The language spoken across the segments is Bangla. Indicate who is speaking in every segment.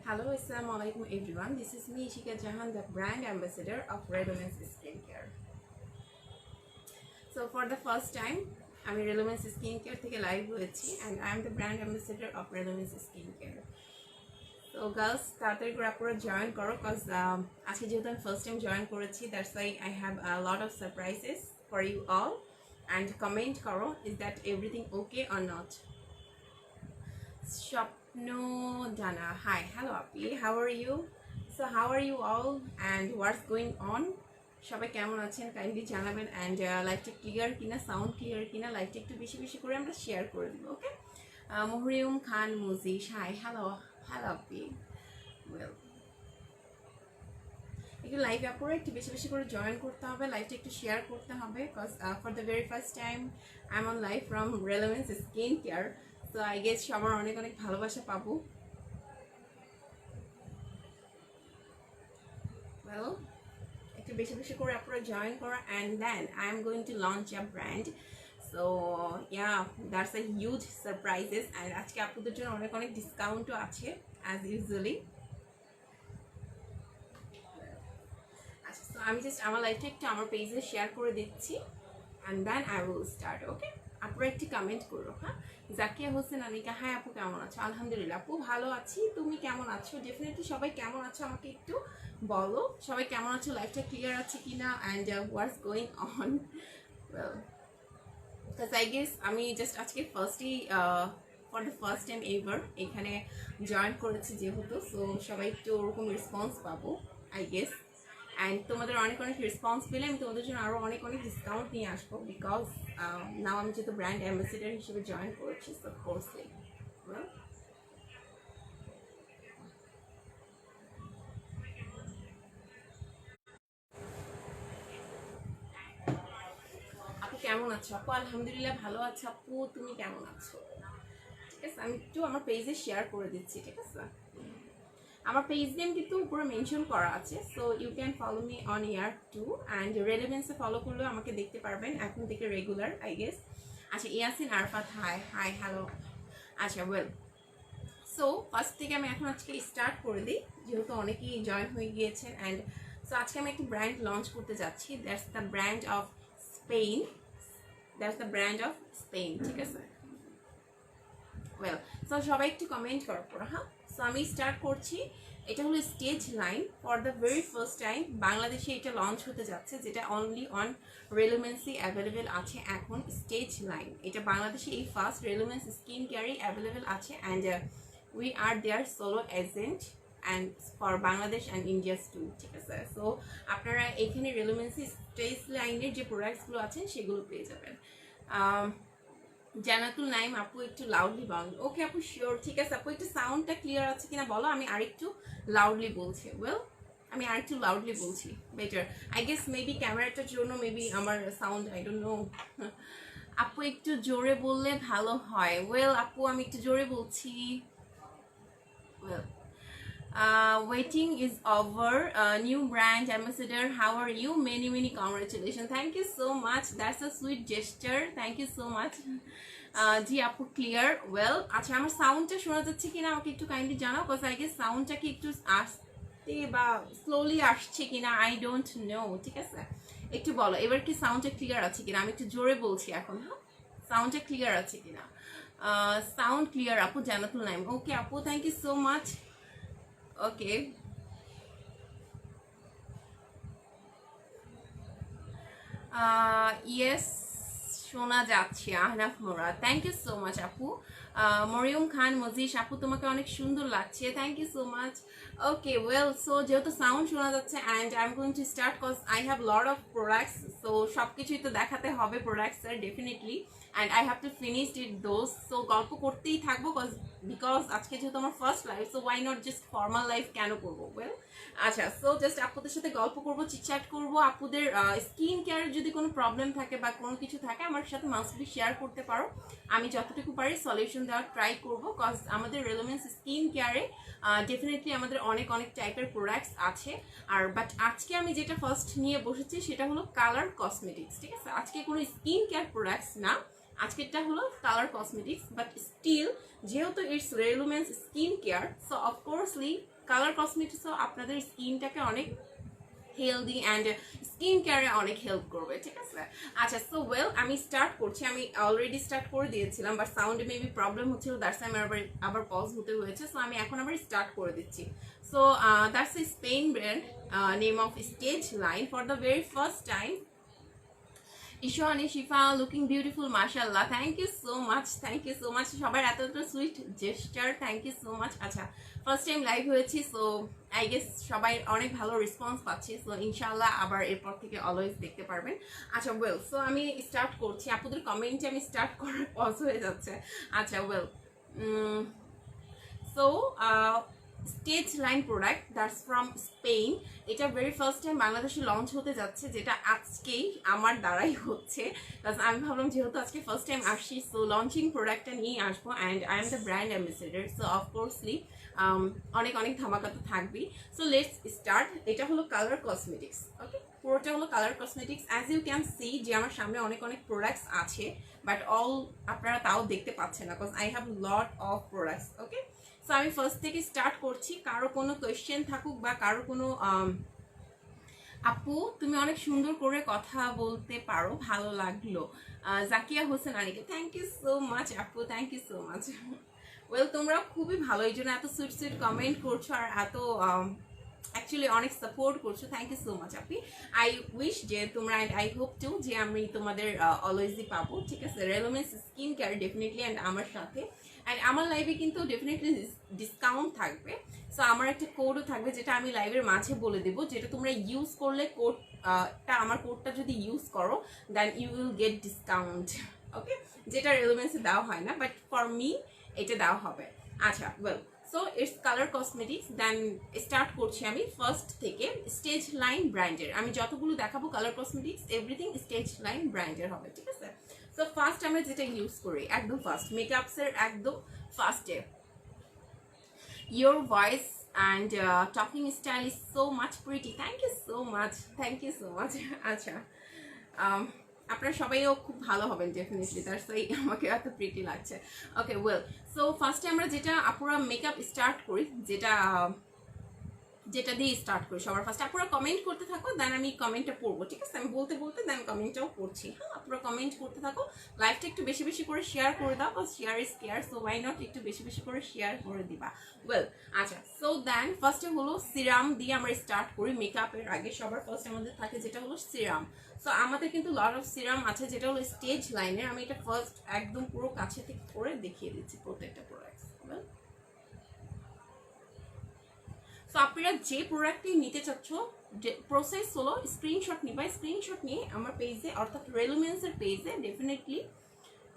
Speaker 1: Hello, Assalamu alaikum everyone. This is me, Ishika Jahan, the brand ambassador of Relevance Skincare. So for the first time, আমি Relevance Skincare থেকে লাইভ হয়েছি and I am the brand ambassador of Relevance Skincare. So girls, তাড়াতাড়ি করে আপনারা জয়েন করো cause আজকে যেহেতু আমি ফার্স্ট টাইম জয়েন করেছি, that's why I have a lot of surprises for you all. And comment করো, is that everything okay or not? Shopno Dana, hi, hello Api, how are you? So how are you all and what's going on? সবাই কেমন আছেন কাইন্ডলি জানাবেন অ্যান্ড লাইভটা ক্লিয়ার কিনা, সাউন্ড ক্লিয়ার কিনা, লাইভটা একটু বেশি বেশি করে আমরা শেয়ার করে দিব। ওকে, মহরিয়ম খান মুজিশ, হাই, হ্যালো হ্যালো আপি, ওয়েল, একটু লাইভ আপনারা একটু বেশি বেশি করে জয়েন করতে হবে, লাইভটা একটু শেয়ার করতে হবে because for the very first time I am on live from relevance skin care. So I guess সবার অনেক অনেক ভালোবাসা পাবো। ওয়েল, একটু বেশি বেশি করে আপনারা জয়েন করা and then I am going to launch a brand. So yeah, that's a huge surprises and আজকে আপনাদের জন্য অনেক অনেক ডিসকাউন্টও আছে অ্যাজ ইউজুয়ালি। আচ্ছা, তো আমি জাস্ট আমার লাইফটা একটু আমার পেজে শেয়ার করে দিচ্ছি and then I will start. Okay, আপনারা একটি কমেন্ট করো। হ্যাঁ, জাকিয়া হোসেন আনিকা, হ্যাঁ আপু কেমন আছো? আলহামদুলিল্লাহ আপু ভালো আছি, তুমি কেমন আছো? ডেফিনেটলি সবাই কেমন আছো আমাকে একটু বলো, সবাই কেমন আছো, লাইফটা ক্লিয়ার আছে কিনা and what's going on. Because I guess আমি জাস্ট আজকে ফার্স্টই for the first time ever এখানে জয়েন করেছি যেহেতু, সো সবাই একটু ওরকম রেসপন্স পাবো আই গেস। অ্যান্ড তোমাদের অনেক অনেক রেসপন্স পেলে আমি তোমাদের জন্য আরও অনেক অনেক ডিসকাউন্ট নিয়ে আসবো বিকজ নাও আমি যেহেতু ব্র্যান্ড অ্যাম্বাসেডার হিসেবে জয়েন করেছি, সো কোর্সলি আপু কেমন আছো? আপু আলহামদুলিল্লাহ ভালো আছো। আপু তুমি কেমন আছো? ঠিক আছে, আমি একটু আমার পেজে শেয়ার করে দিচ্ছি। ঠিক আছে, আমার পেজ নেম কিন্তু উপরে মেনশন করা আছে, so you can follow me on here too and রেলেভেন্সে ফলো করলেও আমাকে দেখতে পারবেন এখন থেকে রেগুলার আই গেস। আচ্ছা, Yasin Arafat, hi hi hello. আচ্ছা, ওয়েল, সো ফার্স্ট থেকে আমি এখন আজকে স্টার্ট করে দিই যেহেতু অনেকেই জয়েন হয়ে গিয়েছেন অ্যান্ড সো আজকে আমি একটি ব্র্যান্ড লঞ্চ করতে যাচ্ছি, that's the brand of Spain, that's the brand of Spain. ঠিক আছে, ওয়েল, সো সবাই একটু কমেন্ট করার পর, হ্যাঁ, সো আমি স্টার্ট করছি। এটা হলো stage line, for the very first time বাংলাদেশে এটা লঞ্চ হতে যাচ্ছে, যেটা অনলি অন রেলেভেন্সি অ্যাভেলেবেল আছে এখন। স্টেজ লাইন এটা বাংলাদেশে এই ফার্স্ট রেলেভেন্স স্কিন কেয়ারই অ্যাভেলেবেল আছে and we are there solo agent and for Bangladesh and India's too. ঠিক আছে, সো আপনারা এখানে রেলেভেন্সি স্টেজ লাইনের যে প্রোডাক্টসগুলো আছেন সেগুলো পেয়ে যাবেন। জানাতুল নাইম আপু একটু লাউডলি বলেন। ওকে আপু, শিওর, ঠিক আছে আপু, একটু সাউন্ডটা ক্লিয়ার আছে কিনা বলো, আমি আরেকটু লাউডলি বলছি। ওয়েল, আমি আরেকটু লাউডলি বলছি, বেটার আই গেস, মেবি ক্যামেরাটার জন্য মেবি আমার সাউন্ড, আই ডোন্ট নো। আপু একটু জোরে বললে ভালো হয়। ওয়েল আপু, আমি একটু জোরে বলছি। Well, waiting is over. New brand ambassador, how are you? Many many congratulations, thank you so much, that's a sweet gesture, thank you so much. জি আপু ক্লিয়ার। ওয়েল, আচ্ছা আমার সাউন্ডটা শোনা যাচ্ছে কিনা আমাকে একটু কাইন্ডলি জানাও, বিকজ আই গেস সাউন্ডটা কি একটু আসতে বা স্লোলি আসছে কিনা আই ডোন্ট নো। ঠিক আছে, একটু বলো এবার কি সাউন্ডটা ক্লিয়ার আছে কিনা, আমি একটু জোরে বলছি এখন। হ্যাঁ, সাউন্ডটা ক্লিয়ার আছে কিনা? সাউন্ড ক্লিয়ার আপু, জানাতুল নাইম। ওকে আপু, thank you so much. Okay, yes শোনা যাচ্ছে। আহনাফ মোরা, থ্যাংক ইউ সো মাচ আপু। মরিয়ম খান মজিশ আপু, তোমাকে অনেক সুন্দর লাগছে, thank you so much. Okay, well, so যেহেতু সাউন্ড শোনা যাচ্ছে and I am going to start cause I have lot of products, so সব কিছুই তো দেখাতে হবে প্রোডাক্টসের definitely and I have to finish it those. So গল্প করতেই থাকবো বিকজ আজকে যেহেতু আমার first life, so why not just formal life কেন করবো। ওয়েল, আচ্ছা, সো জাস্ট আপুদের সাথে গল্প করবো, চিটচ্যাট করবো। আপুদের স্কিন কেয়ারের যদি কোনো প্রবলেম থাকে বা কোনো কিছু থাকে আমার সাথে মাস্টলি শেয়ার করতে পারো, আমি যতটুকু পারি সলিউশন দেওয়ার ট্রাই করবো কজ আমাদের রেলেভেন্স স্কিন কেয়ারে ডেফিনেটলি আমাদের অনেক অনেক টাইপের প্রোডাক্টস আছে। আর বাট আজকে আমি যেটা ফার্স্ট নিয়ে বসেছি সেটা হলো কালার কসমেটিক্স। ঠিক আছে, আজকে কোনো স্কিন কেয়ার প্রোডাক্টস না, আজকেরটা হলো কালার কসমেটিক্স, বাট স্টিল যেহেতু it's relevance skin care, so of coursely colour কসমেটিক্সও আপনাদের স্কিনটাকে অনেক হেলদি অ্যান্ড স্কিন কেয়ারে অনেক হেল্প করবে, ঠিক আছে? আচ্ছা, সো ওয়েল, আমি স্টার্ট করছি। আমি অলরেডি স্টার্ট করে দিয়েছিলাম, বাট সাউন্ডে মেবি প্রবলেম হচ্ছিল, দ্যাটস আমি আবার পজ হতে হয়েছে। সো আমি এখন আবার স্টার্ট করে দিচ্ছি। So that's a Spain brand, name of stage line for the very first time. Ishani Shifa looking beautiful, মাশাআল্লাহ, thank you so much, thank you so much. সবার এত sweet gesture, thank you so much. আচ্ছা, ফার্স্ট টাইম লাইভ হয়েছি, সো আই গেস সবাই অনেক ভালো রেসপন্স পাচ্ছি। সো ইনশাআল্লাহ আবার এরপর থেকে অলওয়েজ দেখতে পারবেন। আচ্ছা ওয়েল, সো আমি স্টার্ট করছি। আপনাদের কমেন্টে আমি স্টার্ট করার পজ হয়ে যাচ্ছে। আচ্ছা well, so stage line product that's from Spain. এটা ভেরি ফার্স্ট টাইম বাংলাদেশে লঞ্চ হতে যাচ্ছে, যেটা আজকেই আমার দ্বারাই হচ্ছে। আমি ভাবলাম যেহেতু আজকে ফার্স্ট টাইম আসছি, সো লঞ্চিং প্রোডাক্টটা নিয়েই আসবো, and I am the brand ambassador, so of coursely অনেক অনেক ধামাকা তো থাকবেই। So let's start. এটা হলো কালার কসমেটিক্স, ওকে? পুরোটা হলো colour cosmetics. As you can see যে আমার সামনে অনেক অনেক প্রোডাক্টস আছে, বাট অল আপনারা তাও দেখতে পাচ্ছেন না, because I have lot of products, okay? So আমি ফার্স্ট থেকে স্টার্ট করছি। কারো কোনো কোয়েশ্চেন থাকুক বা কারো কোনো আপু তুমি অনেক সুন্দর করে কথা বলতে পারো, ভালো লাগলো। Zakia Hossain Anika, thank you so much আপু, thank you so much. Well, তোমরা খুবই ভালো, এই জন্য এত সুইট সুইট কমেন্ট করছো আর এত অ্যাকচুয়ালি অনেক সাপোর্ট করছো, thank you so much Api. I wish যে তোমরা, অ্যান্ড আই হোপ টু যে আমি তোমাদের অলওয়েজই পাবো, ঠিক আছে? রেলোমেন্স স্কিন কেয়ার ডেফিনেটলি, অ্যান্ড আমার সাথে, অ্যান্ড আমার লাইভে কিন্তু ডেফিনেটলি ডিসকাউন্ট থাকবে। সো আমার একটা কোডও থাকবে, যেটা আমি লাইভের মাঝে বলে দেবো, যেটা তোমরা ইউজ করলে কোডটা, আমার কোডটা যদি ইউজ করো then you will get discount, okay? যেটা রেলোমেন্সে দেওয়া হয় না, বাট ফর মি এটা দেওয়া হবে। আচ্ছা well, so it's colour cosmetics. Then start করছি আমি ফার্স্ট থেকে। স্টেজ লাইন ব্র্যান্ডের আমি যতগুলো দেখাবো colour cosmetics everything stage line ব্র্যান্ডের হবে, ঠিক আছে? সো ফার্স্ট আমরা যেটা ইউজ করি, একদম ফার্স্ট মেকআপসের একদম ফার্স্টে, your voice and talking style is so much pretty, thank you so much, thank you so much. আচ্ছা, আপনারা সবাইও খুব ভালো হবেন ডেফিনেটলি, তার সেই আমাকে এত প্রিটি লাগছে। ওকে ওয়েল, সো ফার্স্টে আমরা যেটা আপুরা মেকআপ স্টার্ট করি, যেটা দিয়ে স্টার্ট করি সবার ফার্স্ট, আপনারা কমেন্ট করতে থাকো, দেন আমি কমেন্টটা পড়বো, ঠিক আছে? আমি বলতে বলতে দেন কমেন্টটাও পড়ছি, হ্যাঁ? আপনারা কমেন্ট করতে থাকো, লাইভটা একটু বেশি বেশি করে শেয়ার করে দাও, বা share is care, so why not একটু বেশি বেশি করে শেয়ার করে দিবা। ওয়েল, আচ্ছা, সো দেন ফার্স্টে হলো সিরাম দিয়ে আমরা স্টার্ট করি। মেকআপের আগে সবার ফার্স্ট আমাদের থাকে যেটা হলো সিরাম। সো আমাদের কিন্তু লট অফ সিরাম আছে, যেটা হলো স্টেজ লাইনের। আমি এটা ফার্স্ট একদম পুরো কাছে থেকে করে দেখিয়ে দিচ্ছি প্রত্যেকটা প্রোডাক্ট। ওয়েল, সো আপনারা যে প্রোডাক্টটি নিতে চাচ্ছ, প্রসেস হলো স্ক্রিনশট নিবা, স্ক্রিনশট নিয়ে আমার পেজে অর্থাৎ রেলোমেন্সের পেজে ডেফিনেটলি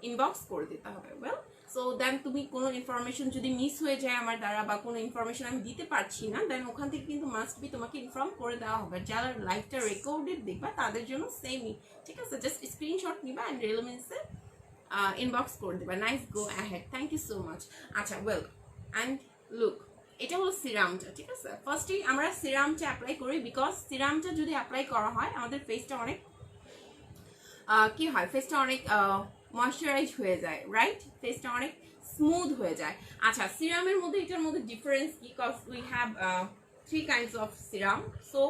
Speaker 1: ইনবক্স করে দিতে হবে। ওয়েল, সো দেন তুমি কোনো ইনফরমেশন যদি মিস হয়ে যায় আমার দ্বারা, বা কোনো ইনফরমেশন আমি দিতে পারছি না, দেন ওখান থেকে কিন্তু মাস্ট বি তোমাকে ইনফর্ম করে দেওয়া হবে। যারা লাইভটা রেকর্ডেড দেখবা তাদের জন্য সেমই, ঠিক আছে? জাস্ট স্ক্রিনশট নিবা অ্যান্ড রেলোমেন্সে ইনবক্স করে দেবা। Nice, go ahead, thank you so much. আচ্ছা ওয়েল, অ্যান্ড লুক, এটা হলো সিরামটা, ঠিক আছে? ফার্স্টেই আমরা সিরামটা অ্যাপ্লাই করি, বিকজ সিরামটা যদি অ্যাপ্লাই করা হয় আমাদের ফেসটা অনেক কি হয়, ফেসটা অনেক ময়শ্চারাইজ হয়ে যায়, রাইট? ফেসটা অনেক স্মুথ হয়ে যায়। আচ্ছা, সিরামের মধ্যে এটার মধ্যে ডিফারেন্স কি, cause we have 3 kinds of serum, so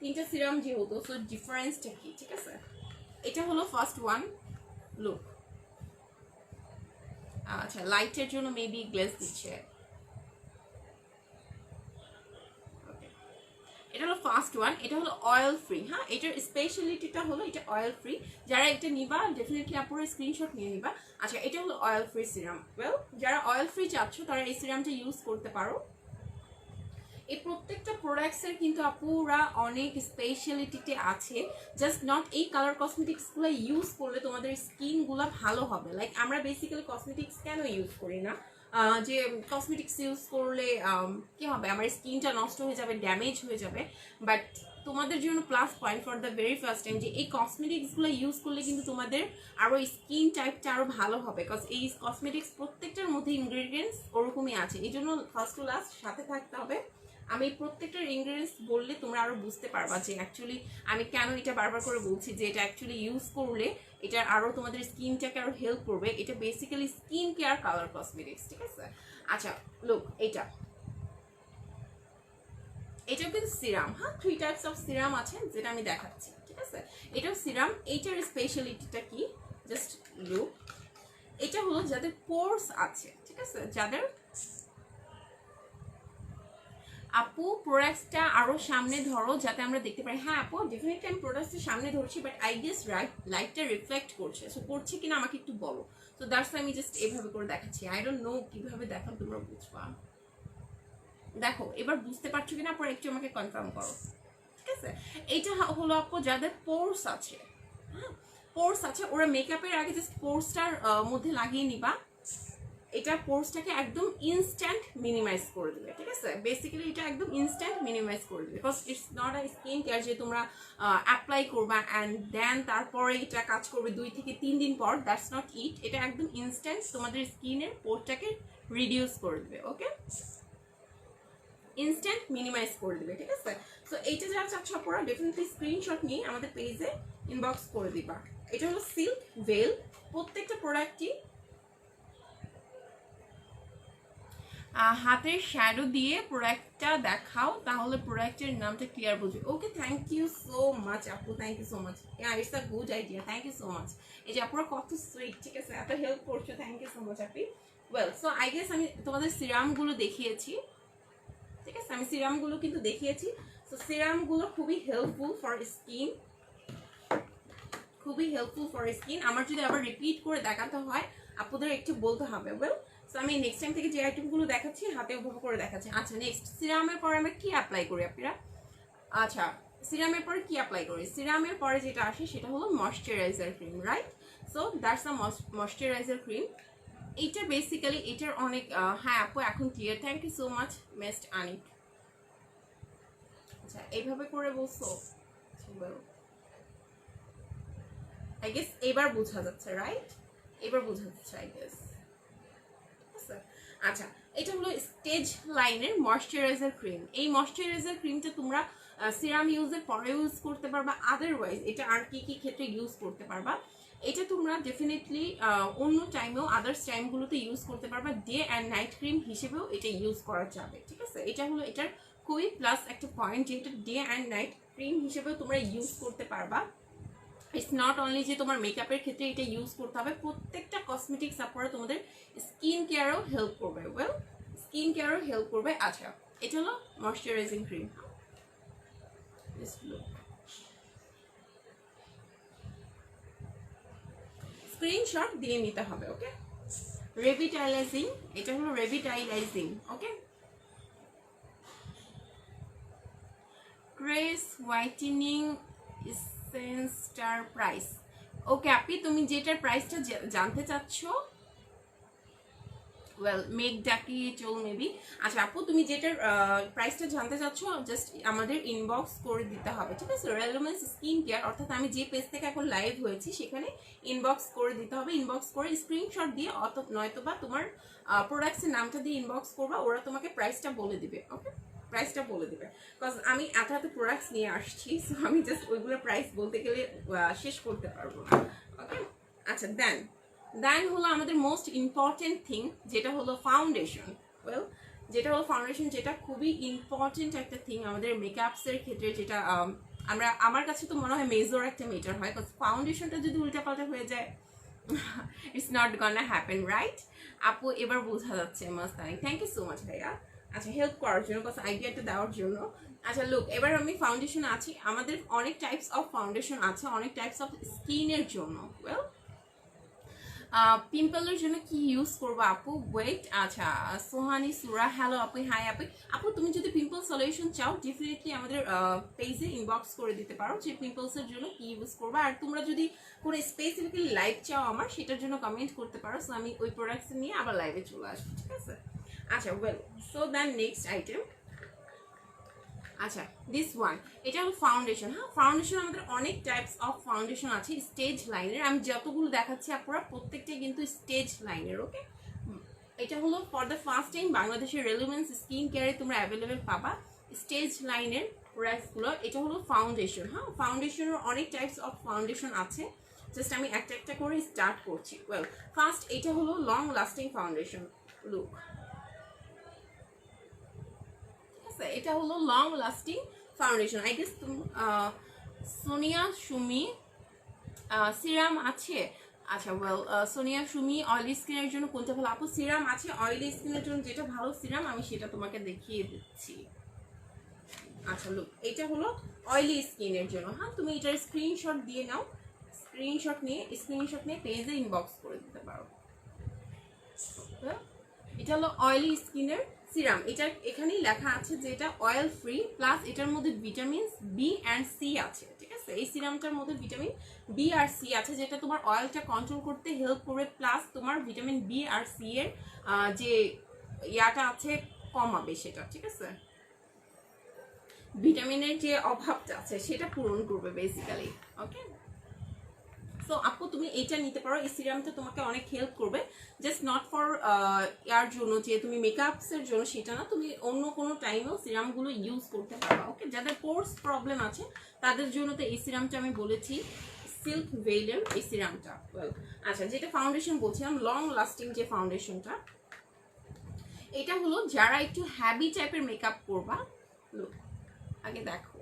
Speaker 1: 3টা সিরাম যেহেতু, সো ডিফারেন্সটা কি, ঠিক আছে? এটা হলো ফার্স্ট ওয়ান, লুক। আচ্ছা, লাইটের জন্য মেবি গ্লেজ দিচ্ছে। এটা হলো ফার্স্ট ওয়ান, এটা হলো অয়েল ফ্রি, হ্যাঁ? এটার স্পেশালিটিটা হলো এটা অয়েল ফ্রি। যারা এটা নিবা ডেফিনেটলি আপুরা স্ক্রিনশট নিয়ে নিবা। আচ্ছা, এটা হলো অয়েল ফ্রি সিরাম। ওয়েল, যারা অয়েল ফ্রি চাচ্ছ তারা এই সিরামটা ইউজ করতে পারো। এই প্রত্যেকটা প্রোডাক্টসের কিন্তু আপুরা অনেক স্পেশালিটিতে আছে, জাস্ট নট এই কালার কসমেটিক্সগুলো ইউজ করলে তোমাদের স্কিনগুলো ভালো হবে। লাইক আমরা বেসিক্যালি কসমেটিক্স কেন ইউজ করি না, যে কসমেটিক্স ইউজ করলে কি হবে, আমার স্কিনটা নষ্ট হয়ে যাবে, ড্যামেজ হয়ে যাবে। বাট তোমাদের জন্য plus point for the very first time যে এই কসমেটিক্সগুলো ইউজ করলে কিন্তু তোমাদের আরও স্কিন টাইপটা আরও ভালো হবে, বিকজ এই কসমেটিক্স প্রত্যেকটার মধ্যে ইনগ্রেডিয়েন্টস ওরকমই আছে। এই জন্য ফার্স্ট টু লাস্ট সাথে থাকতে হবে। আমি প্রত্যেকটার ইনগ্রেডিয়েন্টস বললে তোমরা আরও বুঝতে পারবা যে অ্যাকচুয়ালি আমি কেন এটা বারবার করে বলছি যে এটা অ্যাকচুয়ালি ইউজ করলে এটা আরও তোমাদের স্কিনটাকে আরও হেল্প করবে। এটা basically skin care colour cosmetics, ঠিক আছে? আচ্ছা লুক, এটা এটাও কিন্তু সিরাম, হ্যাঁ 3 টাইপস অফ সিরাম আছে যেটা আমি দেখাচ্ছি, ঠিক আছে। এটাও সিরাম। এইটার স্পেশালিটিটা কি, জাস্ট লুক। এটা হলো যাদের পোর্স আছে, ঠিক আছে, যাদের আপু প্রোডাক্টসটা আরো সামনে ধরো যাতে আমরা দেখতে পাই। হ্যাঁ আপু ডেফিনেটলি আমি প্রোডাক্টসটা সামনে ধরছি, বাট আই গেস লাইটটা রিফ্লেক্ট করছে, সো করছে কিনা আমাকে একটু বলো। তো দ্যাটস আমি জাস্ট এভাবে করে দেখাচ্ছি। আই ডোন্ট নো কিভাবে দেখাম তোমরা বুঝবা। দেখো এবার বুঝতে পারছো কিনা পরে একটু আমাকে কনফার্ম করো, ঠিক আছে। এইটা হলো আপু যাদের পোর্স আছে, হ্যাঁ পোর্স আছে, ওরা মেকআপের আগে জাস্ট পোর্সটার মধ্যে লাগিয়ে নিবা। এটা পোর্সটাকে একদম ইনস্ট্যান্ট মিনিমাইজ করে দেবে, ঠিক আছে। বেসিক্যালি এটা একদম ইনস্ট্যান্ট মিনিমাইজ করে দেবে, because it's not a skin care যে তোমরা অ্যাপ্লাই করবা অ্যান্ড দেন তারপরে এটা কাজ করবে 2 থেকে 3 দিন পর। দ্যাটস নট ইট। এটা একদম ইনস্ট্যান্ট তোমাদের স্কিনের পোর্সটাকে রিডিউস করে দেবে, ওকে, ইনস্ট্যান্ট মিনিমাইজ করে দেবে, ঠিক আছে। সো এইটা যারা চাচ্ছ আপনারা ডেফিনেটলি স্ক্রিনশট নিয়ে আমাদের পেজে ইনবক্স করে দিবা। এটা হলো সিল্ক ভেল। প্রত্যেকটা প্রোডাক্টই হাতের শ্যাডো দিয়ে প্রোডাক্টটা দেখাও, তাহলে প্রোডাক্টের নামটা ক্লিয়ার বুঝবে। Okay, thank you so much আপু, thank you so much. It's a good idea, thank you so much. এই যে আপুরা কত সুইট, ঠিক আছে, এত হেল্প করছো, thank you so much Api. Well, so I guess আমি তোমাদের সিরামগুলো দেখিয়েছি, ঠিক আছে, আমি সিরামগুলো কিন্তু দেখিয়েছি। সো সিরামগুলো খুবই হেল্পফুল ফর স্কিন, খুবই হেল্পফুল ফর স্কিন। আমার যদি আবার রিপিট করে দেখাতে হয় আপুদের একটু বলতে হবে। ওয়েল, সো আমি নেক্সট টাইম থেকে যে আইটেমগুলো দেখাচ্ছি হাতে উপভোগ করে দেখাচ্ছি। আচ্ছা নেক্সট, সিরামের পরে আমরা কি অ্যাপ্লাই করি আপনারা? আচ্ছা সিরামের পরে কি অ্যাপ্লাই করি? সিরামের পরে যেটা আসে সেটা হলো moisturiser cream, right? So that's a moisturiser cream. এইটা বেসিক্যালি এটার অনেক হ্যাঁ আপু এখন clear, thank you so much miss Anik. আচ্ছা এইভাবে করে বলছো, আই গেস এবার বোঝা যাচ্ছে, রাইট? এবার বোঝা যাচ্ছে আই গেস। আচ্ছা এটা হলো স্টেজ লাইনের ময়শ্চারাইজার ক্রিম। এই ময়শ্চারাইজার ক্রিমটা তোমরা সিরাম ইউজের পরে ইউজ করতে পারবা, আদারওয়াইজ এটা আর কি কি ক্ষেত্রে ইউজ করতে পারবা। এটা তোমরা ডেফিনেটলি অন্য টাইমেও আদার্স টাইমগুলোতে ইউজ করতে পারবা। ডে অ্যান্ড নাইট ক্রিম হিসেবেও এটা ইউজ করা যাবে, ঠিক আছে। এটা হলো এটার খুবই প্লাস একটা পয়েন্ট যে এটা ডে অ্যান্ড নাইট ক্রিম হিসেবেও তোমরা ইউজ করতে পারবা। ইটস নট অনলি যে তোমার মেকআপের ক্ষেত্রে এটা ইউজ করতে হবে, প্রত্যেকটা কসমেটিক্স আপনারা তোমাদের স্কিন কেয়ারও হেল্প করবে। ওয়েল, স্কিন কেয়ারও হেল্প করবে। আচ্ছা এটা হলো ময়শ্চারাইজিং ক্রিম, স্ক্রিনশট দিয়ে নিতে হবে, ওকে। রেভিটাইলাইজিং, এটা হলো রেভিটাইলাইজিং, ওকে। ট্রেস হোয়াইটেনিং এসেন্সটার প্রাইস, ওকে আপনি তুমি যেটার প্রাইসটা জানতে চাচ্ছ, ওয়েল মেক ডাকি চল মেবি। আচ্ছা আপু তুমি যেটার প্রাইসটা জানতে চাচ্ছ জাস্ট আমাদের ইনবক্স করে দিতে হবে, ঠিক আছে। রেলোমেন্স স্কিন কেয়ার, অর্থাৎ আমি যে পেজ থেকে এখন লাইভ হয়েছি সেখানে ইনবক্স করে দিতে হবে। ইনবক্স করে স্ক্রিনশট দিয়ে নয়তোবা তোমার প্রোডাক্টসের নামটা দিয়ে ইনবক্স করবা, ওরা তোমাকে প্রাইসটা বলে দিবে, ওকে, প্রাইসটা বলে দিবে। বিকজ আমি এত এত প্রোডাক্টস নিয়ে আসছি, সো আমি জাস্ট ওইগুলো প্রাইস বলতে গেলে শেষ করতে পারবো না, ওকে। আচ্ছা দেন হলো আমাদের মোস্ট ইম্পর্টেন্ট থিং যেটা হলো ফাউন্ডেশন। ওয়েল যেটা হলো ফাউন্ডেশন, যেটা খুবই ইম্পর্টেন্ট একটা থিং আমাদের মেকআপসের ক্ষেত্রে, যেটা আমার কাছে তো মনে হয় মেজর একটা মেটার হয়। বিকজ ফাউন্ডেশনটা যদি উল্টাপাল্টা হয়ে যায় ইটস নট গনা হ্যাপেন, রাইট? আপু এবার বোঝা যাচ্ছে মাস্তানি, থ্যাংক ইউ সো মাচ ভাইয়া। আচ্ছা হেল্প করার জন্য, বিকজ আইডিয়াটা দেওয়ার জন্য। আচ্ছা লুক, এবার আমি ফাউন্ডেশন আছি, আমাদের অনেক টাইপস অফ ফাউন্ডেশন আছে অনেক টাইপস অফ স্কিনের জন্য। ওয়েল পিম্পলের জন্য কি ইউজ করবো আপু? ওয়েট, আচ্ছা সোহানি সুরা, হ্যালো আপু, হাই আপু। আপু তুমি যদি পিম্পল সলিউশন চাও ডেফিনেটলি আমাদের পেজে ইনবক্স করে দিতে পারো যে পিম্পলসের জন্য কি ইউজ করবো। আর তোমরা যদি কোনো স্পেসিফিক্যালি লাইভ চাও আমার, সেটার জন্য কমেন্ট করতে পারো, সো আমি ওই প্রোডাক্টস নিয়ে আবার লাইভে চলে আসবো, ঠিক আছে। আচ্ছা well, so than next item, আচ্ছা দিস ওয়ান, এটা হলো ফাউন্ডেশন। হ্যাঁ ফাউন্ডেশন আমাদের অনেক টাইপস অফ ফাউন্ডেশন আছে স্টেজ লাইনের। আমি যতগুলো দেখাচ্ছি আপনারা প্রত্যেকটাই কিন্তু স্টেজ লাইনের, ওকে। এটা হলো ফর দ্য ফার্স্ট টাইম বাংলাদেশের রেলিভেন্স স্কিন কেয়ারে তোমরা অ্যাভেলেবেল পাবা স্টেজ লাইনের প্রোডাক্টসগুলো। এটা হলো ফাউন্ডেশন। হ্যাঁ ফাউন্ডেশনের অনেক টাইপস অফ ফাউন্ডেশন আছে, জাস্ট আমি একটা একটা করে স্টার্ট করছি। ওয়েল ফার্স্ট এটা হলো লং লাস্টিং ফাউন্ডেশন লুক, আছে, এটা হলো long lasting foundation. I guess Sonia Sumi serum আছে। আচ্ছা ওয়েল, সোনিয়া সুমি অয়েলি স্কিনের জন্য কোনটা ভালো? আপু সিরাম আছে অয়েলি স্কিনের জন্য, যেটা ভালো সিরাম আমি সেটা তোমাকে দেখিয়ে দিচ্ছি। আচ্ছা লুক, এটা হলো অয়েলি স্কিনের জন্য। হ্যাঁ, তুমি এটার স্ক্রিনশট দিয়ে নাও, স্ক্রিনশট নিয়ে পেজে ইনবক্স করে দিতে পারো। এটা হলো অয়েলি স্কিনের সিরাম। এটা এখানেই লেখা আছে যে এটা অয়েল ফ্রি, প্লাস এটার মধ্যে ভিটামিন বি অ্যান্ড সি আছে। ঠিক আছে, এই সিরামটার মধ্যে ভিটামিন বি আর সি আছে, যেটা তোমার অয়েলটা কন্ট্রোল করতে হেল্প করবে, প্লাস তোমার ভিটামিন বি আর সি এর যে ইয়াটা আছে কমাবে সেটা। ঠিক আছে, ভিটামিনের যে অভাবটা আছে সেটা পূরণ করবে বেসিক্যালি। ওকে, সো আপু তুমি এইটা নিতে পারো, এই সিরামটা তোমাকে অনেক হেল্প করবে, জাস্ট নট ফর ইয়ার জন্য যে তুমি মেকআপসের জন্য সেটা না, তুমি অন্য কোনো টাইমেও সিরামগুলো ইউজ করতে পারো। ওকে, যাদের পোর্স প্রবলেম আছে তাদের জন্য তো এই সিরামটা আমি বলেছি, সিল্ক ভেইলের এই সিরামটা। আচ্ছা, যেটা ফাউন্ডেশন বলছিলাম লং লাস্টিং যে ফাউন্ডেশনটা, এটা হলো যারা একটু হ্যাভি টাইপের মেকআপ করবা, আগে দেখো,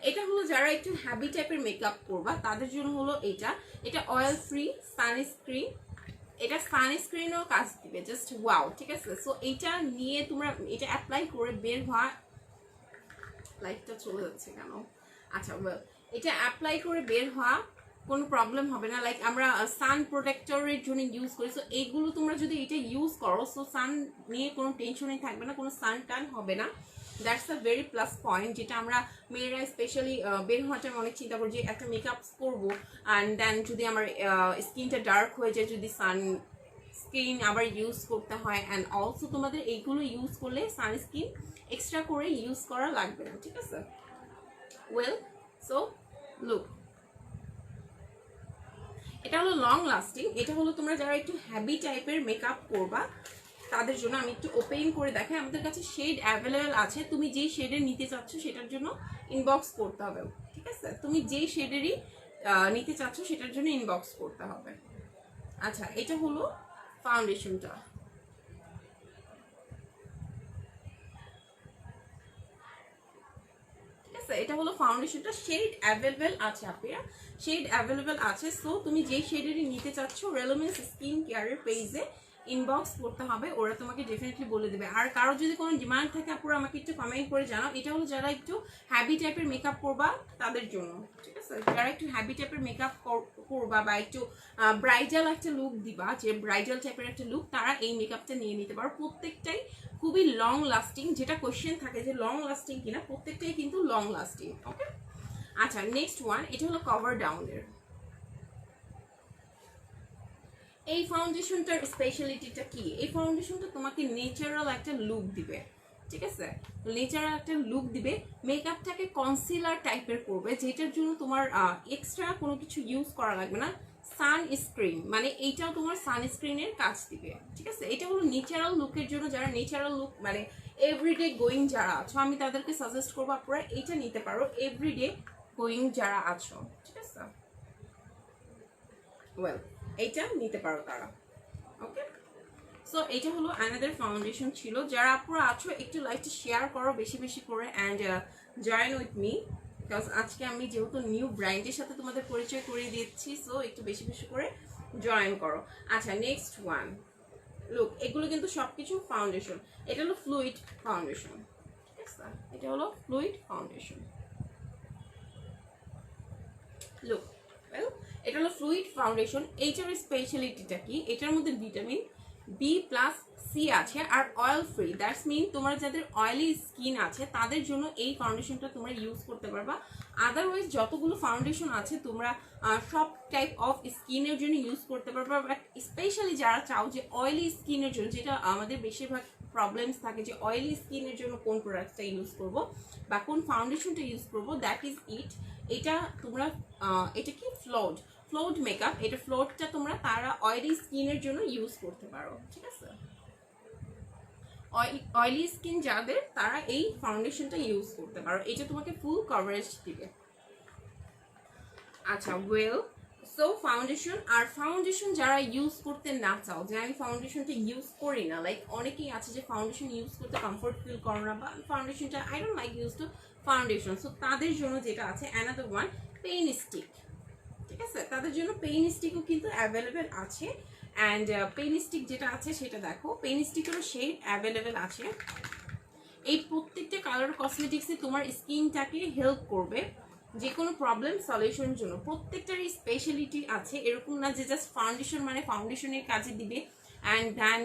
Speaker 1: এটা হলো যারা একটু হ্যাভি টাইপের মেকআপ করবা তাদের জন্য হলো এটা। এটা অয়েল ফ্রি সানস্ক্রিন, এটা সানস্ক্রিনও কাজ দিবে, জাস্ট ওয়াও। ঠিক আছে, সো এইটা নিয়ে তোমরা এটা অ্যাপ্লাই করে বের হওয়া, লাইটটা চলে যাচ্ছে কেন? আচ্ছা ওয়েল, এটা অ্যাপ্লাই করে বের হওয়া কোনো প্রবলেম হবে না। লাইক আমরা সান প্রোটেক্টরের জন্য ইউজ করি, সো এইগুলো তোমরা যদি এটা ইউজ করো, সো সান নিয়ে কোনো টেনশনই থাকবে না, কোনো সান টান হবে না। That's a very plus point, যেটা আমরা মেয়েরা স্পেশালি বের হওয়ার টাইম অনেক চিন্তা করি যে একটা মেকআপ করবো অ্যান্ড দেন যদি আমার স্কিনটা ডার্ক হয়ে যায়, যদি সানস্ক্রিন আবার ইউজ করতে হয়। অ্যান্ড অলসো তোমাদের এইগুলো ইউজ করলে সানস্ক্রিন এক্সট্রা করে ইউজ করা লাগবে না। ঠিক আছে, ওয়েল, সো লুক, এটা হলো লং লাস্টিং। এটা হলো তোমরা যারা একটু হ্যাভি টাইপের মেকআপ করবা তাদের জন্য। আমি একটু ওপেন করে দেখাই, আমাদের কাছে শেড অ্যাভেলেবেল আছে, তুমি যেই শেডের নিতে চাচ্ছ সেটার জন্য ইনবক্স করতে হবে। ঠিক আছে, তুমি যেই শেডেরই নিতে চাচ্ছ সেটার জন্য ইনবক্স করতে হবে। আচ্ছা, এটা হলো ফাউন্ডেশনটা। ঠিক আছে, এটা হলো ফাউন্ডেশনটা, শেড অ্যাভেলেবেল আছে আপনারা, শেড অ্যাভেলেবেল আছে। সো তুমি যেই শেডেরই নিতে চাচ্ছ রেলোমেন্স স্কিন কেয়ারের পেজে ইনবক্স করতে হবে, ওরা তোমাকে ডেফিনেটলি বলে দেবে। আর কারো যদি কোনো ডিমান্ড থাকে আপুরা আমাকে একটু কমেন্ট করে জানাও। এটা হলো যারা একটু হ্যাভি টাইপের মেকআপ করবা তাদের জন্য। ঠিক আছে, যারা একটু হ্যাভি টাইপের মেকআপ করবা বা একটু ব্রাইডাল একটা লুক দিবা, যে ব্রাইডাল টাইপের একটা লুক, তারা এই মেকআপটা নিয়ে নিতে পারো। প্রত্যেকটাই খুবই লং লাস্টিং, যেটা কোয়েশ্চেন থাকে যে লং লাস্টিং কিনা, প্রত্যেকটাই কিন্তু লং লাস্টিং। ওকে, আচ্ছা নেক্সট ওয়ান, এটা হলো কভার ডাউনের। এই ফাউন্ডেশনটার স্পেশালিটিটা কি? এই ফাউন্ডেশনটা তোমাকে ন্যাচারাল একটা লুক দিবে। ঠিক আছে, ন্যাচারাল একটা লুক দিবে, মেকআপটাকে কনসিলার টাইপের করবে, যেটার জন্য তোমার এক্সট্রা কোনো কিছু ইউজ করা লাগবে না। সানস্ক্রিন মানে এইটাও তোমার সানস্ক্রিনের কাজ দিবে। ঠিক আছে, এটা হলো ন্যাচারাল লুকের জন্য, যারা ন্যাচারাল লুক মানে এভরিডে গোয়িং যারা আছো, আমি তাদেরকে সাজেস্ট করবো আপনারা এইটা নিতে পারো, এভরিডে গোয়িং যারা আছো। ঠিক আছে, ওয়েল, এইটা নিতে পারো তারা। ওকে, সো এটা হলো অ্যানাদার ফাউন্ডেশন ছিল। যারা আপুরা আছো একটু লাইকটা শেয়ার করো বেশি বেশি করে, and join with me, because আজকে আমি যেহেতু নিউ ব্র্যান্ডের সাথে তোমাদের পরিচয় করিয়ে দিচ্ছি, সো একটু বেশি বেশি করে জয়েন করো। আচ্ছা নেক্সট ওয়ান, লুক, এগুলো কিন্তু সব কিছু ফাউন্ডেশন। এটা হলো ফ্লুইড ফাউন্ডেশন। ঠিক আছে, এটা হলো ফ্লুইড ফাউন্ডেশন। লুক, এটা হলো ফ্লুইড ফাউন্ডেশন। এইটার স্পেশালিটিটা কি? এটার মধ্যে ভিটামিন বি প্লাস সি আছে আর অয়েল ফ্রি। দ্যাটস মিন তোমরা যাদের অয়েলি স্কিন আছে তাদের জন্য এই ফাউন্ডেশনটা তোমরা ইউজ করতে পারবা। আদারওয়াইজ যতগুলো ফাউন্ডেশন আছে তোমরা সব টাইপ অফ স্কিনের জন্য ইউজ করতে পারবা, বাট স্পেশালি যারা চাও যে অয়েলি স্কিনের জন্য, যেটা আমাদের বেশিরভাগ প্রবলেমস থাকে যে অয়েলি স্কিনের জন্য কোন প্রোডাক্টটা ইউজ করব বা কোন ফাউন্ডেশনটা ইউজ করব, দ্যাট ইজ ইট। এটা তোমরা এটা কি ফ্লোড মেকআপ, এটা ফ্লোডটা তোমরা তারা অয়েলি স্কিনের জন্য ইউজ করতে পারো। ঠিক আছে, অয়েলি স্কিন যাদের তারা এই ফাউন্ডেশনটা ইউজ করতে পারো, এটা তোমাকে ফুল কভারেজ দিবে। আচ্ছা ওয়েল, সো ফাউন্ডেশন, আর ফাউন্ডেশন যারা ইউজ করতে না চাও, যে আমি ফাউন্ডেশনটা ইউজ করি না, লাইক অনেকেই আছে যে ফাউন্ডেশন ইউজ করতে কমফোর্ট ফিল করো না, বা ফাউন্ডেশনটা I don't like use to foundation, so তাদের জন্য যেটা আছে অ্যানাদার ওয়ান, পেইন স্টিক। ঠিক আছে, তাদের জন্য পেইন স্টিকও কিন্তু অ্যাভেলেবেল আছে। অ্যান্ড পেইন স্টিক যেটা আছে সেটা দেখো, পেইন স্টিকেরও শেড অ্যাভেলেবেল আছে। এই প্রত্যেকটা কালার কসমেটিক্সে তোমার স্কিনটাকে হেল্প করবে যে কোনো প্রবলেম সলিউশনের জন্য। প্রত্যেকটারই স্পেশালিটি আছে, এরকম না যে জাস্ট ফাউন্ডেশন মানে ফাউন্ডেশনের কাজে দিবে অ্যান্ড দেন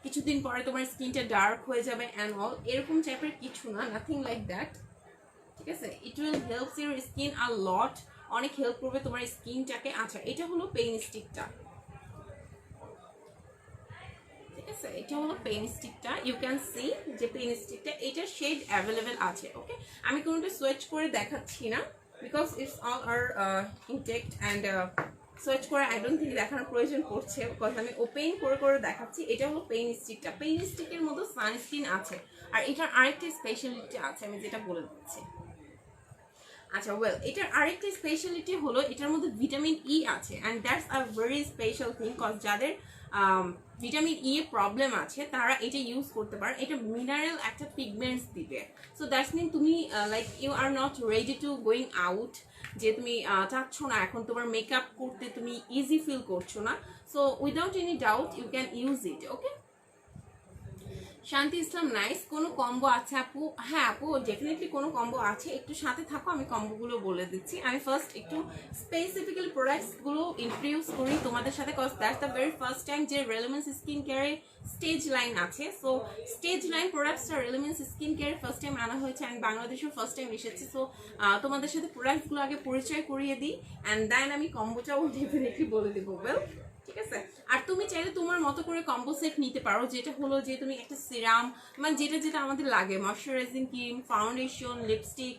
Speaker 1: কিছুদিন পরে তোমার স্কিনটা ডার্ক হয়ে যাবে অ্যান্ড অল, এরকম টাইপের কিছু না, নাথিং লাইক দ্যাট। ঠিক আছে, it will helps your skin a lot, অনেক হেল্প করবে তোমার স্কিনটাকে। আচ্ছা, এটা হলো পেইন স্টিকটা। ঠিক আছে, এটা হলো পেন স্টিকটা, ইউ ক্যান সি যে পেন স্টিকটা এটার শেড অ্যাভেলেবেল আছে। ওকে, আমি কোনোটা সুইচ করে দেখাচ্ছি না because it's all are intact and switch করে আই ডোন্ট থিঙ্ক দেখানোর প্রয়োজন পড়ছে, বিকজ আমি ওপেন করে করে দেখাচ্ছি। এটা হলো পেন স্টিকটা। পেন স্টিকের মতো সানস্ক্রিন আছে, আর এটার আরেকটা স্পেশালিটি আছে, আমি যেটা বলে দিচ্ছি। আচ্ছা, ওয়েল, এটার আরেকটা স্পেশালিটি হলো এটার মধ্যে ভিটামিন ই আছে, and that's a very special thing, cause যাদের ভিটামিন ই এর প্রবলেম আছে তারা এটা ইউজ করতে পারে। এটা মিনারেল একটা পিগমেন্টস দিবে, সো দ্যাটস মিন তুমি like you are not ready to going out, যে তুমি চাচ্ছ না এখন তোমার মেকআপ করতে, তুমি ইজি ফিল করছো না, so without any doubt you can use it. Okay, Shanti Islam nice, কোনো কম্বো আছে আপু? হ্যাঁ আপু, ডেফিনেটলি কোনো কম্বো আছে, একটু সাথে থাকো, আমি কম্বোগুলো বলে দিচ্ছি। আমি ফার্স্ট একটু স্পেসিফিক্যাল প্রোডাক্টসগুলো ইন্ট্রোডিউস করি তোমাদের সাথে, cause that's the very first time যে রেলেমেন্স স্কিন কেয়ারে স্টেজ লাইন আছে। সো স্টেজ লাইন প্রোডাক্টসটা রেলেমেন্স স্কিন কেয়ারে ফার্স্ট টাইম আনা হয়েছে, অ্যান্ড বাংলাদেশেও ফার্স্ট টাইম এসেছে। সো তোমাদের সাথে প্রোডাক্টসগুলো আগে পরিচয় করিয়ে দিই, অ্যান্ড দেন আমি কম্বোটাও ডেফিনেটলি বলে দেবো। ওয়েল, ঠিক আছে, আর তুমি চাইলে তোমার মতো করে কম্বো সেট নিতে পারো, যেটা হলো যে তুমি একটা সিরাম, মানে যেটা যেটা আমাদের লাগে, ময়শ্চারাইজিং ক্রিম, ফাউন্ডেশন, লিপস্টিক,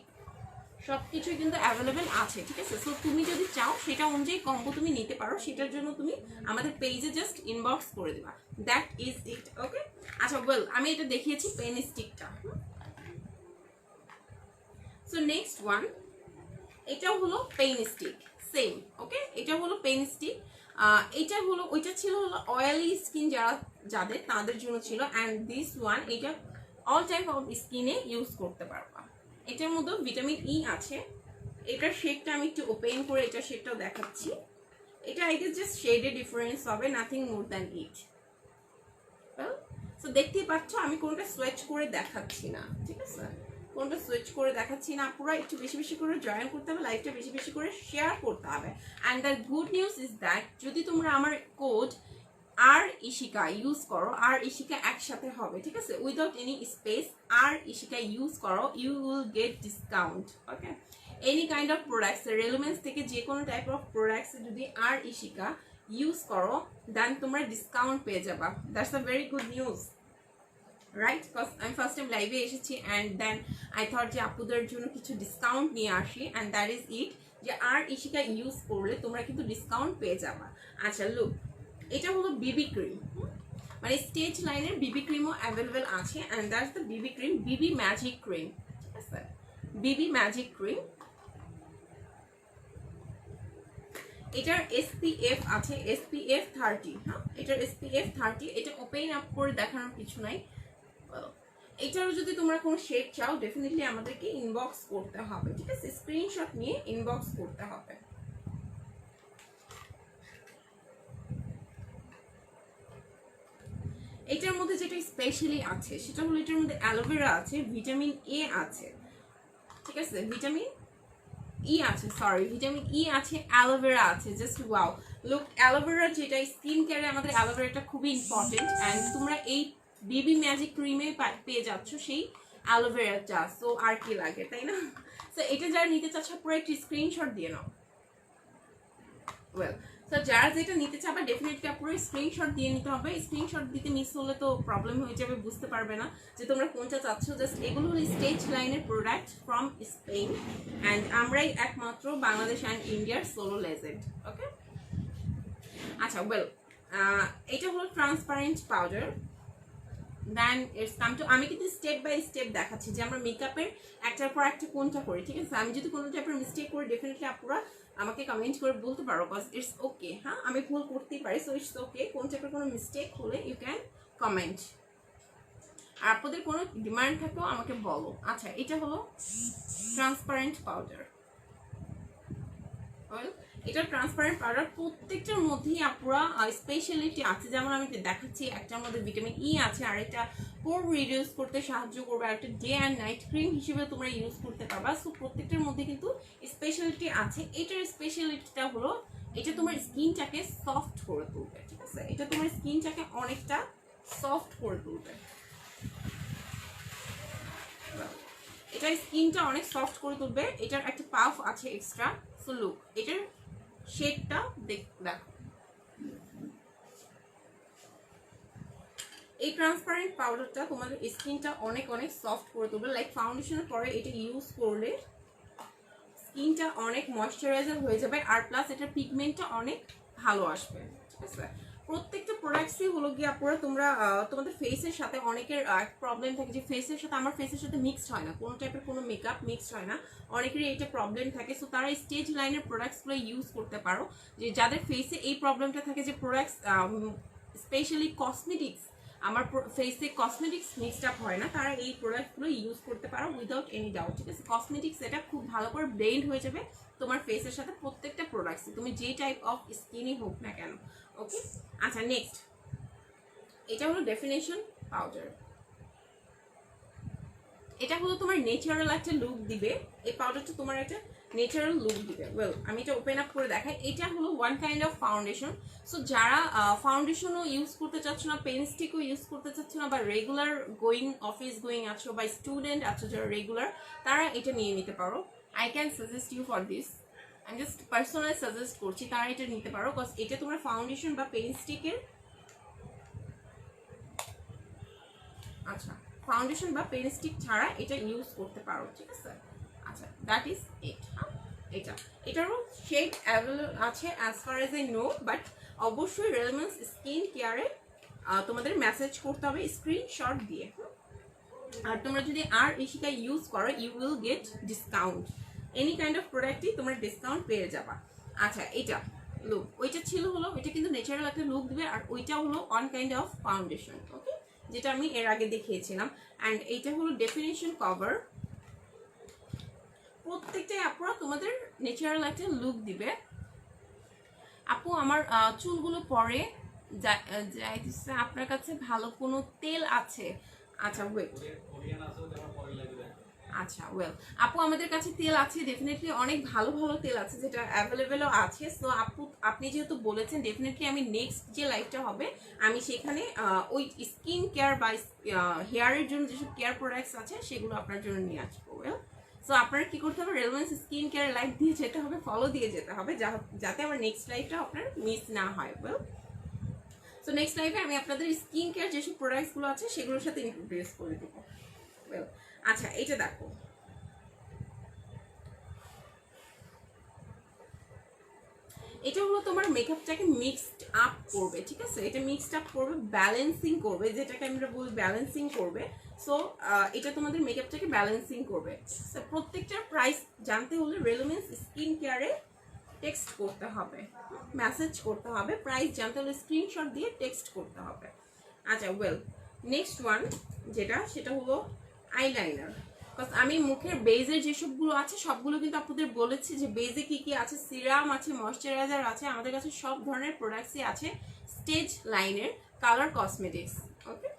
Speaker 1: সবকিছুই কিন্তু অ্যাভেলেবেল আছে। ঠিক আছে, সো তুমি যদি চাও সেটা অনুযায়ী কম্বো তুমি নিতে পারো, সেটার জন্য তুমি আমাদের পেজে জাস্ট ইনবক্স করে দেবা, দ্যাট ইজ ইট। ওকে, আচ্ছা, ওয়েল, আমি এটা দেখিয়েছি পেন স্টিকটা। সো নেক্সট ওয়ান, এটাও হলো পেন স্টিক, সেম। ওকে, এটা হলো পেন স্টিক। এটা হলো, ওইটা ছিল হলো অয়েলি স্কিন যাদের তাদের জন্য ছিল, অ্যান্ড দিস ওয়ান এটা অল টাইপ অফ স্কিনে ইউজ করতে পারবা। এটার মধ্যে ভিটামিন ই আছে। এটার শেডটা আমি একটু ওপেন করে এটার শেডটাও দেখাচ্ছি। এটা আই গেস জাস্ট শেডে ডিফারেন্স হবে, nothing more than it. So দেখতেই পাচ্ছ আমি কোনটা সুইচ করে দেখাচ্ছি না। ঠিক আছে, কোনটা সুইচ করে দেখাচ্ছি না, পুরো একটু বেশি বেশি করে জয়েন করতে হবে, লাইভটা বেশি বেশি করে শেয়ার করতে হবে। And the good news is that যদি তোমরা আমার কোড আর ইশিকা ইউজ করো, আর ইশিকা একসাথে হবে, ঠিক আছে, without any space, R Ishika use করো, you will get discount. Okay, any kind of products, রেলেমেন্স থেকে যে কোনো টাইপ অফ প্রোডাক্টস যদি আর ইশিকা ইউজ করো, দেন তোমরা ডিসকাউন্ট পেয়ে যাবা। That's a very good news, right? Because আমি ফার্স্ট টাইম লাইভে এসেছি, অ্যান্ড দেন আই থট যে আপুদের জন্য কিছু ডিসকাউন্ট নিয়ে আসি, অ্যান্ড দ্যাট ইজ ইট, যে আর ইশিকা ইউজ করলে তোমরা কিন্তু ডিসকাউন্ট পেয়ে যাবা। আচ্ছা, লুক, এটা হলো বিবি ক্রিম, মানে স্টেজ লাইনের বিবি ক্রিমও অ্যাভেলেবেল আছে, and that's the Bibi cream, Bibi magic cream. ঠিক আছে, বিবি ম্যাজিক ক্রিম। এটার SPF আছে SPF 30। হ্যাঁ, এটার SPF 30। এটা ওপেন আপ করে দেখানোর কিছু নাই। এটারও যদি তোমরা কোনো শেড চাও, ডেফিনেটলি আমাদেরকে ইনবক্স করতে হবে। ঠিক আছে, স্ক্রিনশট নিয়ে ইনবক্স করতে হবে। এটার মধ্যে যেটা স্পেশালি আছে সেটা হলো এটার মধ্যে অ্যালোভেরা আছে, ভিটামিন এ আছে। ঠিক আছে, ভিটামিন ই আছে, সরি, ভিটামিন ই আছে, অ্যালোভেরা আছে। জাস্ট ওয়াও, লুক, অ্যালোভেরা যেটা স্কিন কেয়ারে আমাদের অ্যালোভেরাটা খুবই ইম্পর্টেন্ট, অ্যান্ড তোমরা এই বিবি ম্যাজিক ক্রিমে পেয়ে যাচ্ছ সেই অ্যালোভেরাটা। সো আর কি লাগে, তাই না? সো এটা যারা নিতে চাচ্ছ পুরো একটি স্ক্রিনশট দিয়ে নাও। ওয়েল, তো যারা যেটা নিতে চাবে ডেফিনেটলি পুরো স্ক্রিনশট দিয়ে নিতে হবে। স্ক্রিনশট দিতে মিস হলে তো প্রবলেম হয়ে যাবে, বুঝতে পারবে না যে তোমরা কোনটা চাচ্ছ। জাস্ট এগুলো হলো স্টেজ লাইনের প্রোডাক্ট ফ্রম স্পেন, অ্যান্ড আমরাই একমাত্র বাংলাদেশ অ্যান্ড ইন্ডিয়ার সোলো লেজেন্ড। ওকে, আচ্ছা, ওয়েল, এটা হলো transparent powder. Then it's come to, আমি কিন্তু স্টেপ বাই স্টেপ দেখাচ্ছি যে আমরা মেকআপের একটার পর একটা কোনটা করি, ঠিক আছে? আমি যদি কোনো টাইপের মিস্টেক করি ডেফিনেটলি আপুরা আমাকে কমেন্ট করে বলতে পারো, কজ ইটস ওকে। হ্যাঁ, আমি ভুল করতেই পারি, সো ইটস ওকে। কোন টাইপের কোনো মিস্টেক হলে ইউ ক্যান কমেন্ট, আর আপনাদের কোনো ডিমান্ড থাকলেও আমাকে বলো। আচ্ছা, এটা হলো ট্রান্সপারেন্ট পাউডার। এটা ট্রান্সপারেন্ট পাউডার, প্রত্যেকটার মধ্যেই আপুরা স্পেশালিটি আছে। যেমন আমি দেখাচ্ছি, একটার মধ্যে ভিটামিন ই আছে, আর এটা পোর রিডিউস করতে সাহায্য করবে, আর একটা ডে অ্যান্ড নাইট ক্রিম হিসেবে তোমরা ইউজ করতে পারবা। সো প্রত্যেকটার মধ্যে কিন্তু স্পেশালিটি আছে। এটার স্পেশালিটিটা হলো এটা তোমার স্কিনটাকে সফট করে তুলবে, ঠিক আছে? এটা তোমার স্কিনটাকে অনেকটা সফট করে তুলবে, এটা স্কিনটা অনেক সফট করে তুলবে। এটার একটা পাফ আছে এক্সট্রা। সো লুক, এটার শেডটা দেখো। এই ট্রান্সপারেন্ট পাউডারটা তোমাদের স্কিনটা অনেক অনেক সফট করে তুলবে। লাইক ফাউন্ডেশনের পরে এটা ইউজ করলে স্কিনটা অনেক ময়শ্চারাইজার হয়ে যাবে, আর প্লাস এটার পিগমেন্টটা অনেক ভালো আসবে, ঠিক আছে? প্রত্যেকটা প্রোডাক্টসই হলো গিয়ে আপনারা তোমরা তোমাদের ফেসের সাথে অনেকের প্রবলেম থাকে যে ফেসের সাথে আমার ফেসের সাথে মিক্সড হয় না, কোনো টাইপের কোনো মেকআপ মিক্সড হয় না, অনেকেরই এটা প্রবলেম থাকে। সো তারা স্টেজ লাইনের প্রোডাক্টসগুলো ইউজ করতে পারো, যে যাদের ফেসে এই প্রবলেমটা থাকে যে প্রোডাক্টস স্পেশালি কসমেটিক্স আমার ফেসে কসমেটিক্স মিক্সড আপ হয় না, তারা এই প্রোডাক্টগুলো ইউজ করতে পারো উইদাউট এনি ডাউট, ঠিক আছে? কসমেটিক্স এটা খুব ভালো করে ব্লেন্ড হয়ে যাবে তোমার ফেসের সাথে, প্রত্যেকটা প্রোডাক্টস তুমি যে টাইপ অফ স্কিনই হোক না কেন। ওকে, আচ্ছা নেক্সট, এটা হলো ডেফিনেশন পাউডার। এটা হলো তোমার ন্যাচারাল একটা লুক দিবে, এই পাউডারটা তোমার একটা ন্যাচারাল লুক দিবে। ওয়েল, আমি এটা ওপেন আপ করে দেখাই। এটা হলো one kind of foundation. So যারা ফাউন্ডেশনও ইউজ করতে চাচ্ছ না, পেন স্টিকও ইউজ করতে চাচ্ছ না, বা রেগুলার গোয়িং অফিস গোয়িং আছো, বা স্টুডেন্ট আছো যারা রেগুলার, তারা এটা নিয়ে নিতে পারো। I can suggest you for this, আমি জাস্ট পার্সোনালি সাজেস্ট করছি তারা এটা নিতে পারো, বিকজ এটা তোমার ফাউন্ডেশন বা পেন স্টিকের, আচ্ছা, ফাউন্ডেশন বা পেন স্টিক ছাড়া এটা ইউজ করতে পারো, ঠিক আছে? আচ্ছা, দ্যাট ইজ ইট। এটারও শেড অ্যাভেলেবল আছে as far as I no, but অবশ্যই রেলেভেন্স স্কিন কেয়ারে তোমাদের মেসেজ করতে হবে স্ক্রিনশট দিয়ে। আর তোমরা যদি আর ইশিকা ইউজ করো, you will get discount, any kind of প্রোডাক্টই তোমরা ডিসকাউন্ট পেয়ে যাবা। আচ্ছা, এটা লুক, ওইটা ছিল হলো ওইটা কিন্তু ন্যাচারাল একটা লুক দিবে, আর ওইটা হলো অন কাইন্ড অফ ফাউন্ডেশন, ওকে, যেটা আমি এর আগে দেখিয়েছিলাম। অ্যান্ড এইটা হলো ডেফিনেশন কভার। প্রত্যেকটাই আপুরা তোমাদের ন্যাচারাল একটা লুক দিবে। আপু আমার চুলগুলো পরে যাইতেছে, আপনার কাছে ভালো কোনো তেল আছে? আচ্ছা ওয়েট, আচ্ছা ওয়েল, আপু আমাদের কাছে তেল আছে ডেফিনেটলি, অনেক ভালো ভালো তেল আছে যেটা অ্যাভেলেবেলও আছে। সো আপু আপনি যেহেতু বলেছেন, ডেফিনেটলি আমি নেক্সট যে লাইভটা হবে আমি সেখানে ওই স্কিন কেয়ার বা হেয়ারের জন্য যেসব কেয়ার প্রোডাক্টস আছে সেগুলো আপনার জন্য নিয়ে আসবো। ওয়েল, সো আপনারা কি করতে হবে, রেলেভেন্স স্কিন কেয়ার লাইভ দিয়ে যেতে হবে, ফলো দিয়ে যেতে হবে, যাতে আমার নেক্সট লাইভটা আপনার মিস না হয়। ওয়েল, সো নেক্সট লাইভে আমি আপনাদের স্কিন কেয়ার যেসব প্রোডাক্টসগুলো আছে সেগুলোর সাথে ইন্ট্রোডিউস করে দেবো। ওয়েল, আচ্ছা, এটা দেখো, এটা হলো তোমার মেকআপটাকে মিক্সড আপ করবে, ঠিক আছে? এটা মিক্সড আপ করবে, ব্যালেন্সিং করবে, যেটাকে আমরা বলি ব্যালেন্সিং করবে। সো এটা তোমাদের মেকআপটাকে ব্যালেন্সিং করবে। প্রত্যেকটার প্রাইস জানতে হলে রেলেভেন্স স্কিন কেয়ারে টেক্সট করতে হবে, মেসেজ করতে হবে, প্রাইস জানতে হলে স্ক্রিনশট দিয়ে টেক্সট করতে হবে। আচ্ছা ওয়েল, নেক্সট ওয়ান যেটা, সেটা হলো আইলাইনার। আমি মুখের বেজের যেসবগুলো আছে সবগুলো কিন্তু আপনাদের বলেছি যে বেজে কি কি আছে, সিরাম আছে, ময়শ্চারাইজার আছে, আমাদের কাছে সব ধরনের প্রোডাক্টসই আছে স্টেজ লাইনের, কালার কসমেটিক্স, ওকে।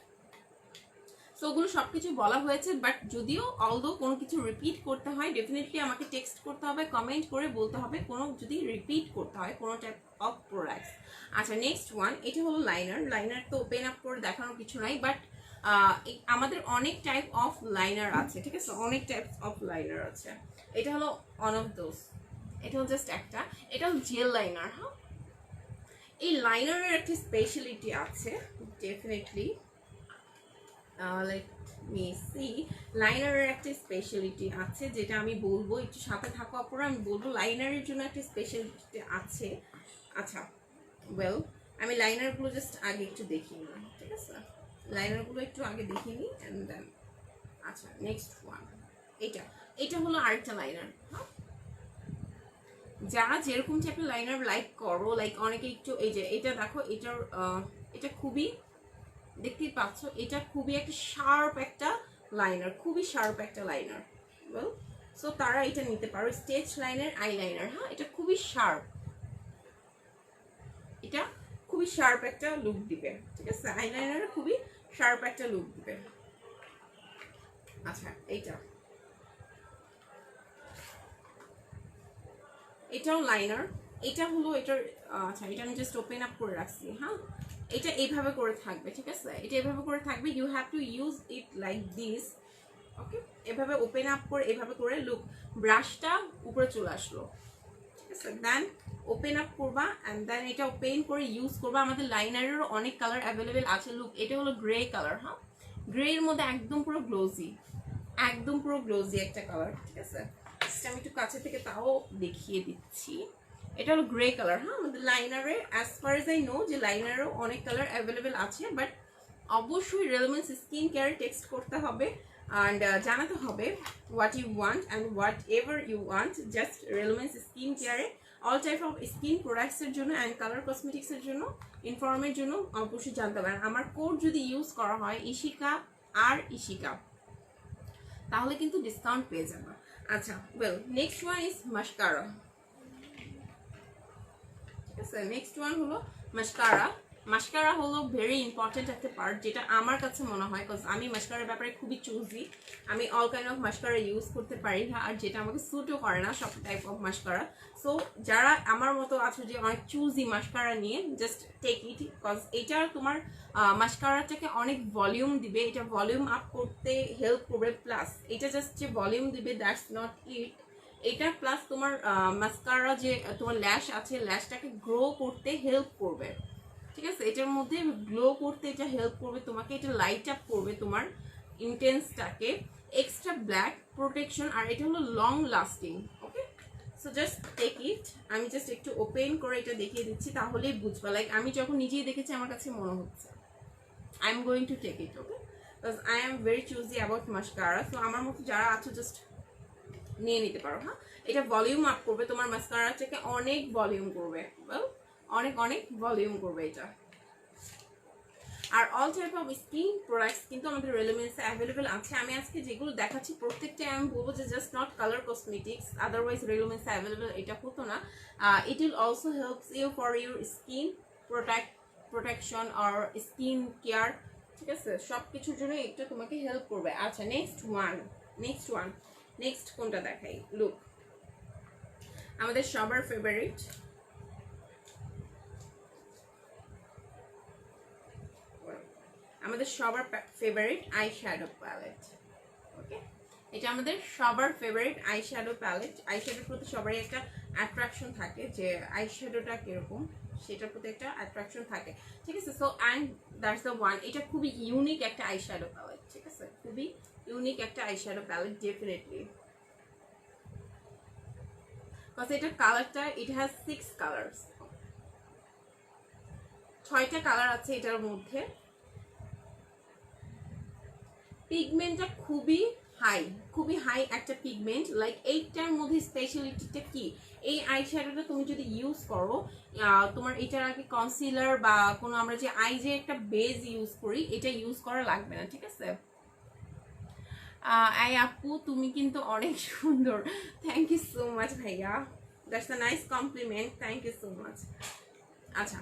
Speaker 1: সো ওগুলো সব কিছু বলা হয়েছে, বাট যদিও অলদো কোনো কিছু রিপিট করতে হয় ডেফিনেটলি আমাকে টেক্সট করতে হবে, কমেন্ট করে বলতে হবে কোনো যদি রিপিট করতে হয় কোনো টাইপ অফ প্রোডাক্টস। আচ্ছা নেক্সট ওয়ান, এটা হলো লাইনার। লাইনার তো ওপেন আপ করে দেখানোর কিছু নাই, বাট আমাদের অনেক টাইপ অফ লাইনার আছে, ঠিক আছে? অনেক টাইপ অফ লাইনার আছে। এটা হলো ওয়ান অফ দোজ, এটা হলো জাস্ট একটা, এটা হলো জেল লাইনার। হ্যাঁ, এই লাইনারের একটা স্পেশালিটি আছে ডেফিনেটলি, লাইক মি সি, লাইনারের একটা স্পেশালিটি আছে যেটা আমি বলবো, একটু সাথে থাকো আপনারা, আমি বলবো লাইনারের জন্য একটা স্পেশালিটি আছে। আচ্ছা ওয়েল, আমি লাইনারগুলো জাস্ট আগে একটু দেখি না, ঠিক আছে? লাইনারগুলো একটু আগে দেখিয়ে নিই অ্যান্ড দেন। আচ্ছা নেক্সট ওয়ান, এটা এটা হলো আরেকটা লাইনার। হ্যাঁ, যারা যেরকম টাইপের লাইনার লাইক করো, লাইক অনেকে একটু এই যে এটা দেখো, এটার এটা খুবই, দেখতেই পাচ্ছ এটা খুবই একটা শার্প একটা লাইনার, খুবই শার্প একটা লাইনার। ওয়েল, সো তারা এটা নিতে পারো, স্টেজ লাইনার আই লাইনার। হ্যাঁ, এটা খুবই শার্প, এটা খুবই শার্প একটা লুক দিবে, ঠিক আছে, আই লাইনারে খুবই শার্প একটা লুক দিবে। আচ্ছা এইটা, এটাও লাইনার, এটা হলো এটার আচ্ছা এটা আমি জাস্ট ওপেন আপ করে রাখছি। হ্যাঁ, এটা এইভাবে করে থাকবে, ঠিক আছে, এটা এভাবে করে থাকবে, you have to use it like this. Okay, এভাবে ওপেন আপ করে এভাবে করে লুক, ব্রাশটা উপরে চলে আসলো, ঠিক আছে, দেন ওপেন আপ করবা অ্যান্ড দেন এটা ওপেন করে ইউজ করবা। আমাদের লাইনারেরও অনেক কালার অ্যাভেলেবেল আছে। লুক, এটা হলো গ্রে কালার। হ্যাঁ, গ্রে এর মধ্যে একদম পুরো গ্লোজি, একদম পুরো গ্লোজি একটা কালার, ঠিক আছে। আমি একটু কাছে থেকে তাও দেখিয়ে দিচ্ছি। এটা হলো গ্রে কালার। হ্যাঁ, আমাদের লাইনারে as far as I know যে লাইনারেও অনেক কালার অ্যাভেলেবেল আছে, বাট অবশ্যই রেলেভেন্স স্কিন কেয়ার টেক্সট করতে হবে অ্যান্ড জানাতে হবে what you want and whatever you want. Just relevance skin কেয়ারে অল টাইপ অফ স্কিন প্রোডাক্টসের জন্য অ্যান্ড কালার কসমেটিক্সের জন্য, ইনফর্মের জন্য অবশ্যই জানতে পারেন। আমার কোড যদি ইউজ করা হয় ইশিকা আর ইশিকা, তাহলে কিন্তু ডিসকাউন্ট পেয়ে যাবে। আচ্ছা, well, next one is mascara. ঠিক আছে, নেক্সট ওয়ান হলো মাস্কারা। মাস্কারা হলো ভেরি ইম্পর্টেন্ট একটা পার্ট, যেটা আমার কাছে মনে হয়, বিকজ আমি মাস্কারার ব্যাপারে খুবই চুজি। আমি all kind of mascara use করতে পারি না, আর যেটা আমাকে স্যুটও করে না সব টাইপ অফ মাস্কারা। সো যারা আমার মতো আছো যে অনেক চুজি মাস্কারা নিয়ে, জাস্ট টেক ইট, বিকজ এটা তোমার মাস্কারাটাকে অনেক ভলিউম দিবে, এটা ভলিউম আপ করতে হেল্প করবে। প্লাস এটা জাস্ট যে ভলিউম দিবে দ্যাটস নট ইট, এটা প্লাস তোমার মাস্কারা যে তোমার ল্যাশ আছে, ল্যাশটাকে গ্রো করতে হেল্প করবে, ঠিক আছে, এটার মধ্যে গ্লো করতে এটা হেল্প করবে তোমাকে, এটা লাইট আপ করবে তোমার ইন্টেন্সটাকে, এক্সট্রা ব্ল্যাক প্রোটেকশন, আর এটা হলো long lasting. Okay, so just take it. আমি জাস্ট একটু ওপেন করে এটা দেখিয়ে দিচ্ছি, তাহলেই বুঝবা। লাইক আমি যখন নিজেই দেখেছি আমার কাছে মনে হচ্ছে I am going to take it. Okay, because I am very choosy about mascara. So আমার মতো যারা আছো জাস্ট নিয়ে নিতে পারো। হ্যাঁ, এটা ভলিউম আপ করবে তোমার মাস্কারাটাকে, অনেক ভলিউম করবে, অনেক অনেক ভলিউম করবে এটা। আর all type of skin products কিন্তু আমাদের রেলেভেন্সে অ্যাভেলেবেল আছে। আমি আজকে যেগুলো দেখাচ্ছি প্রত্যেকটাই আমি বলবো যে just not colour cosmetics, otherwise রেলেভেন্সে অ্যাভেলেবেল এটা হতো না। It will also helps you for your skin protection আর স্কিন কেয়ার, ঠিক আছে, সব কিছুর জন্য এটা তোমাকে হেল্প করবে। আচ্ছা, নেক্সট কোনটা দেখাই? লুক, আমাদের সবার favourite, eye shadow palette. Okay, এটা আমাদের সবার favourite eye shadow palette. Eye শ্যাডোর প্রতি সবারই একটা অ্যাট্রাকশন থাকে যে আই শ্যাডোটা কিরকম, সেটার প্রতি একটা অ্যাট্রাকশন থাকে, ঠিক আছে। So and that's the one, এটা খুবই ইউনিক একটা আই শ্যাডো প্যালেট, ঠিক আছে, খুবই ইউনিক একটা eye shadow palette definitely. Because এটার কালারটা, ইট হ্যাজ 6 কালার্স, 6টা কালার আছে এটার মধ্যে। পিগমেন্টটা খুবই হাই একটা পিগমেন্ট। লাইক এইটার মধ্যে স্পেশালিটিটা কি, এই আই শ্যাডোটা তুমি যদি ইউজ করো, তোমার এটার আগে কনসিলার বা কোনো আমরা যে আই যে একটা বেজ ইউজ করি, এটা ইউজ করা লাগবে না, ঠিক আছে। আই আপু তুমি কিন্তু অনেক সুন্দর, থ্যাংক ইউ সো মাচ ভাইয়া, that's a nice compliment, thank you so much. আচ্ছা,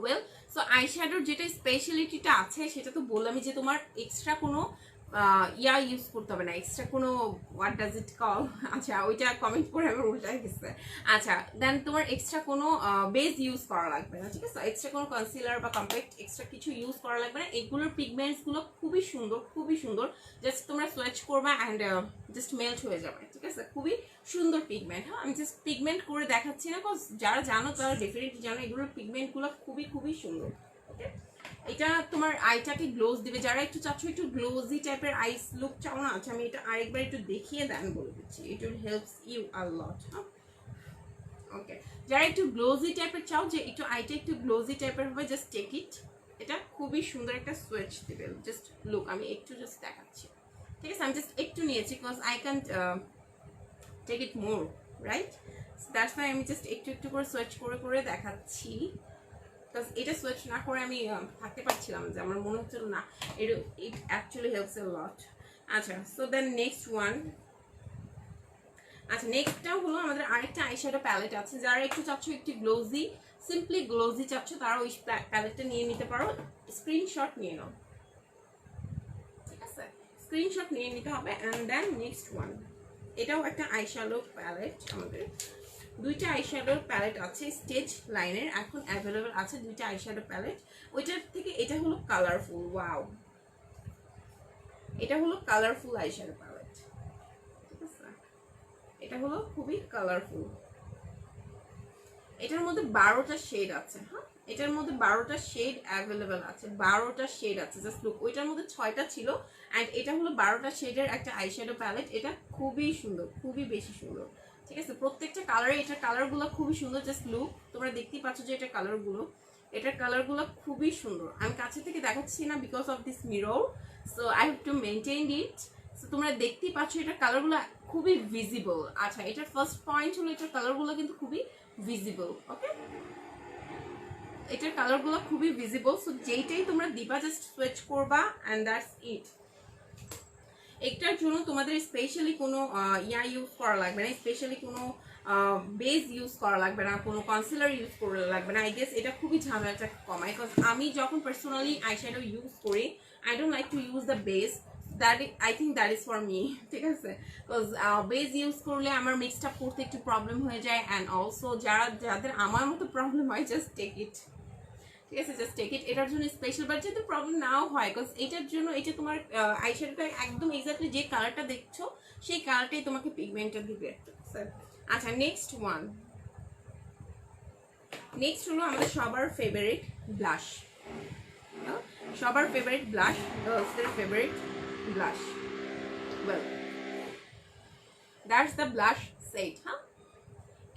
Speaker 1: ওয়েল, সো আই শ্যাডোর যেটা স্পেশালিটিটা আছে সেটা তো বললামই, যে তোমার এক্সট্রা কোনো ইউজ করতে হবে না, এক্সট্রা কোনো হোয়াট ডাজ ইট কল, আচ্ছা ওইটা কমেন্ট করে আমার উল্টায় গেছে। আচ্ছা, দেন তোমার এক্সট্রা কোনো বেস ইউজ করা লাগবে না, ঠিক আছে, এক্সট্রা কোনো কনসিলার বা কম্প্যাক্ট এক্সট্রা কিছু ইউজ করা লাগবে না। এগুলোর পিগমেন্টসগুলো খুবই সুন্দর, জাস্ট তোমরা সোয়েচ করবা অ্যান্ড জাস্ট মেল্ট হয়ে যাবে, ঠিক আছে, খুবই সুন্দর পিগমেন্ট। হ্যাঁ, আমি জাস্ট পিগমেন্ট করে দেখাচ্ছি না, বিকজ যারা জানো তারা ডেফিনেটলি জানো এগুলোর পিগমেন্টগুলো খুবই সুন্দর। ওকে, এটা তোমার আইটাকে গ্লোজ দিবে। যারা একটু চাচ্ছ একটু গ্লোজি টাইপের আইস লুক চাও না, আচ্ছা আমি এটা আরেকবার একটু দেখিয়ে দেন বলে দিচ্ছি, it will helps you a lot. Okay, যারা একটু গ্লোজি টাইপের চাও, যে একটু আইটা একটু গ্লোজি টাইপের হবে, জাস্ট টেক ইট। এটা খুবই সুন্দর একটা সোয়েচ দিবে। জাস্ট লুক, আমি একটু জাস্ট দেখাচ্ছি, ঠিক আছে? আমি জাস্ট একটু নিয়েছি because I can't take it more, right? That's why আমি জাস্ট একটু একটু করে সোয়েচ করে করে দেখাচ্ছি, বিকজ এটা সোয়েচ না করে আমি থাকতে পারছিলাম, যে আমার মনে হচ্ছিল না ইট অ্যাকচুয়ালি হেল্পস এ লট। আচ্ছা, সো দেন নেক্সট ওয়ান। আচ্ছা, নেক্সটটা হলো আমাদের আরেকটা আইশ্যাডো প্যালেট আছে। যারা একটু চাচ্ছ একটু গ্লোজি, সিম্পলি গ্লোজি চাচ্ছ, তারা ওই প্যালেটটা নিয়ে নিতে পারো। স্ক্রিনশট নিয়ে নাও, ঠিক আছে? স্ক্রিনশট নিয়ে নিতে হবে। অ্যান্ড দেন নেক্সট ওয়ান, এটাও একটা আইশ্যাডো প্যালেট। আমাদের দুইটা আইশ্যাডোর প্যালেট আছে স্টেজ লাইনের, এখন অ্যাভেলেবল আছে দুইটা আইশ্যাডো প্যালেট। ওইটার থেকে এটা হলো কালারফুল, ওয়াও, এটা হলো কালারফুল আইশ্যাডো প্যালেট, ঠিক আছে? এটা হলো খুবই কালারফুল। এটার মধ্যে 12টা শেড আছে। হ্যাঁ, এটার মধ্যে 12টা শেড অ্যাভেলেবল আছে, 12টা শেড আছে। জাস্ট লুক, ওইটার মধ্যে 6টা ছিল, অ্যান্ড এটা হলো 12টা শেডের একটা আইশ্যাডো প্যালেট। এটা খুবই সুন্দর, খুবই বেশি সুন্দর, ঠিক আছে? প্রত্যেকটা কালারে, এটার কালারগুলো খুবই সুন্দর। জাস্ট লুক, তোমরা দেখতেই পাচ্ছ যে এটার কালারগুলো খুবই সুন্দর। আমি কাছে থেকে দেখাচ্ছি না because of this mirror, so I have to maintain it. So তোমরা দেখতেই পাচ্ছ এটার কালারগুলো খুবই ভিজিবল। আচ্ছা, এটার ফার্স্ট পয়েন্ট হলো এটার কালারগুলো কিন্তু খুবই ভিজিবল, ওকে? এটার কালারগুলো খুবই ভিজিবল। সো যেইটাই তোমরা দিবা জাস্ট সুইচ করবা, অ্যান্ড দ্যাটস ইট। এটার জন্য তোমাদের স্পেশালি কোনো ইউজ করা লাগবে না, স্পেশালি কোনো বেস ইউজ করা লাগবে না, কোনো কনসিলার ইউজ করা লাগবে না। আই গেস এটা খুবই ঝামেলাটা কমায়, বিকজ আমি যখন পার্সোনালি আইশ্যাডো ইউজ করি, I don't like to use the base. I think that is for me, ঠিক আছে? বিকজ বেস ইউজ করলে আমার মিক্সড আপ করতে একটু প্রবলেম হয়ে যায়, অ্যান্ড অলসো যাদের আমার মতো প্রবলেম হয়, জাস্ট টেক ইট, ঠিক আছে? Just take it. এটার জন্য স্পেশাল, বাট যদি প্রবলেম নাও হয়, বিকজ এটার জন্য এটা তোমার আইশ্যাডোটা একদম এক্স্যাক্টলি যে কালারটা দেখছো সেই কালারটাই তোমাকে পিগমেন্টটা দিবে। আচ্ছা, নেক্সট ওয়ান। নেক্সট হলো আমাদের সবার ফেভারিট ব্লাশ, সবার ফেভারিট ব্লাশ, গার্লসদের favourite blush. Well, that's the blush set. হ্যাঁ,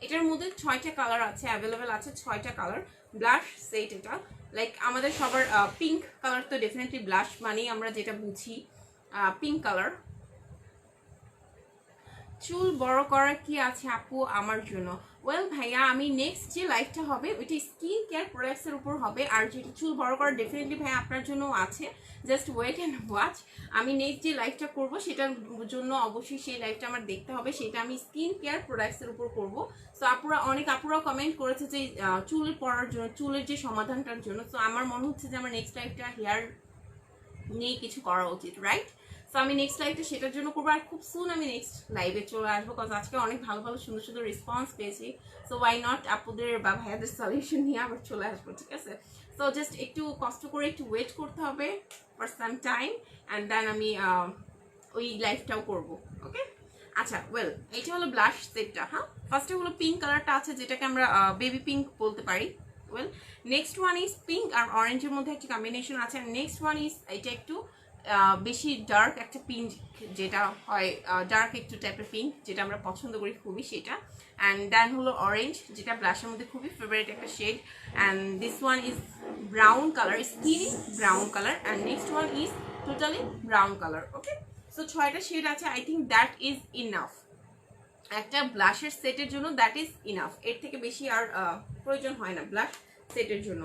Speaker 1: এটার মধ্যে 6টা কালার আছে, অ্যাভেলেবেল আছে 6টা কালার ব্লাশ সেট। এটা লাইক আমাদের সবার পিঙ্ক কালার, তো ডেফিনেটলি ব্লাশ মানেই আমরা যেটা বুঝি পিঙ্ক কালার। চুল বড় করার কি আছে আপু আমার জন্য? ওয়েল ভাইয়া, আমি নেক্সট যে লাইফটা হবে ওইটা স্কিন কেয়ার প্রোডাক্টসের উপর হবে, আর যেটা চুল বড় করা ডেফিনেটলি ভাইয়া আপনার জন্য আছে। Just wait and watch. আমি নেক্সট যে লাইফটা করবো সেটার জন্য অবশ্যই সেই লাইফটা আমার দেখতে হবে, সেটা আমি স্কিন কেয়ার প্রোডাক্টসের উপর করবো। সো অনেক আপুরা কমেন্ট করেছে যে চুলের পড়ার জন্য, চুলের যে সমাধানটার জন্য। সো আমার মনে হচ্ছে যে আমার নেক্সট লাইফটা হেয়ার নিয়ে কিছু করা উচিত, রাইট? সো আমি নেক্সট লাইভটা সেটার জন্য করবো, আর খুব সুন আমি নেক্সট লাইভে চলে আসবো, বিকজ আজকে অনেক ভালো ভালো সুন্দর সুন্দর রেসপন্স পেয়েছি। সো ওয়াই নট আপুদের বা ভাইয়াদের সলিউশন নিয়ে আবার চলে আসবো, ঠিক আছে? সো জাস্ট একটু কষ্ট করে একটু ওয়েট করতে হবে for some time, and then আমি ওই লাইভটাও করবো, ওকে? আচ্ছা, ওয়েল, এইটা হলো ব্লাশ সেটটা। হ্যাঁ, ফার্স্টে হলো পিঙ্ক কালারটা আছে, যেটাকে আমরা বেবি পিঙ্ক বলতে পারি। Well, next one is pink আর অরেঞ্জের মধ্যে একটা কম্বিনেশন আছে। নেক্সট ওয়ান ইজ এটা একটু বেশি ডার্ক একটা পিঙ্ক, যেটা হয় ডার্ক একটু টাইপের পিঙ্ক, যেটা আমরা পছন্দ করি খুবই, সেটা। অ্যান্ড দেন হলো অরেঞ্জ, যেটা ব্লাশের মধ্যে খুবই ফেভারিট একটা shade. And this one is brown colour, skinny brown colour. And next one is totally brown colour, okay? So 6টা শেড আছে। I think that is enough একটা ব্লাশের সেটের জন্য, দ্যাট ইজ ইনাফ। এর থেকে বেশি আর প্রয়োজন হয় না ব্লাশ সেটের জন্য।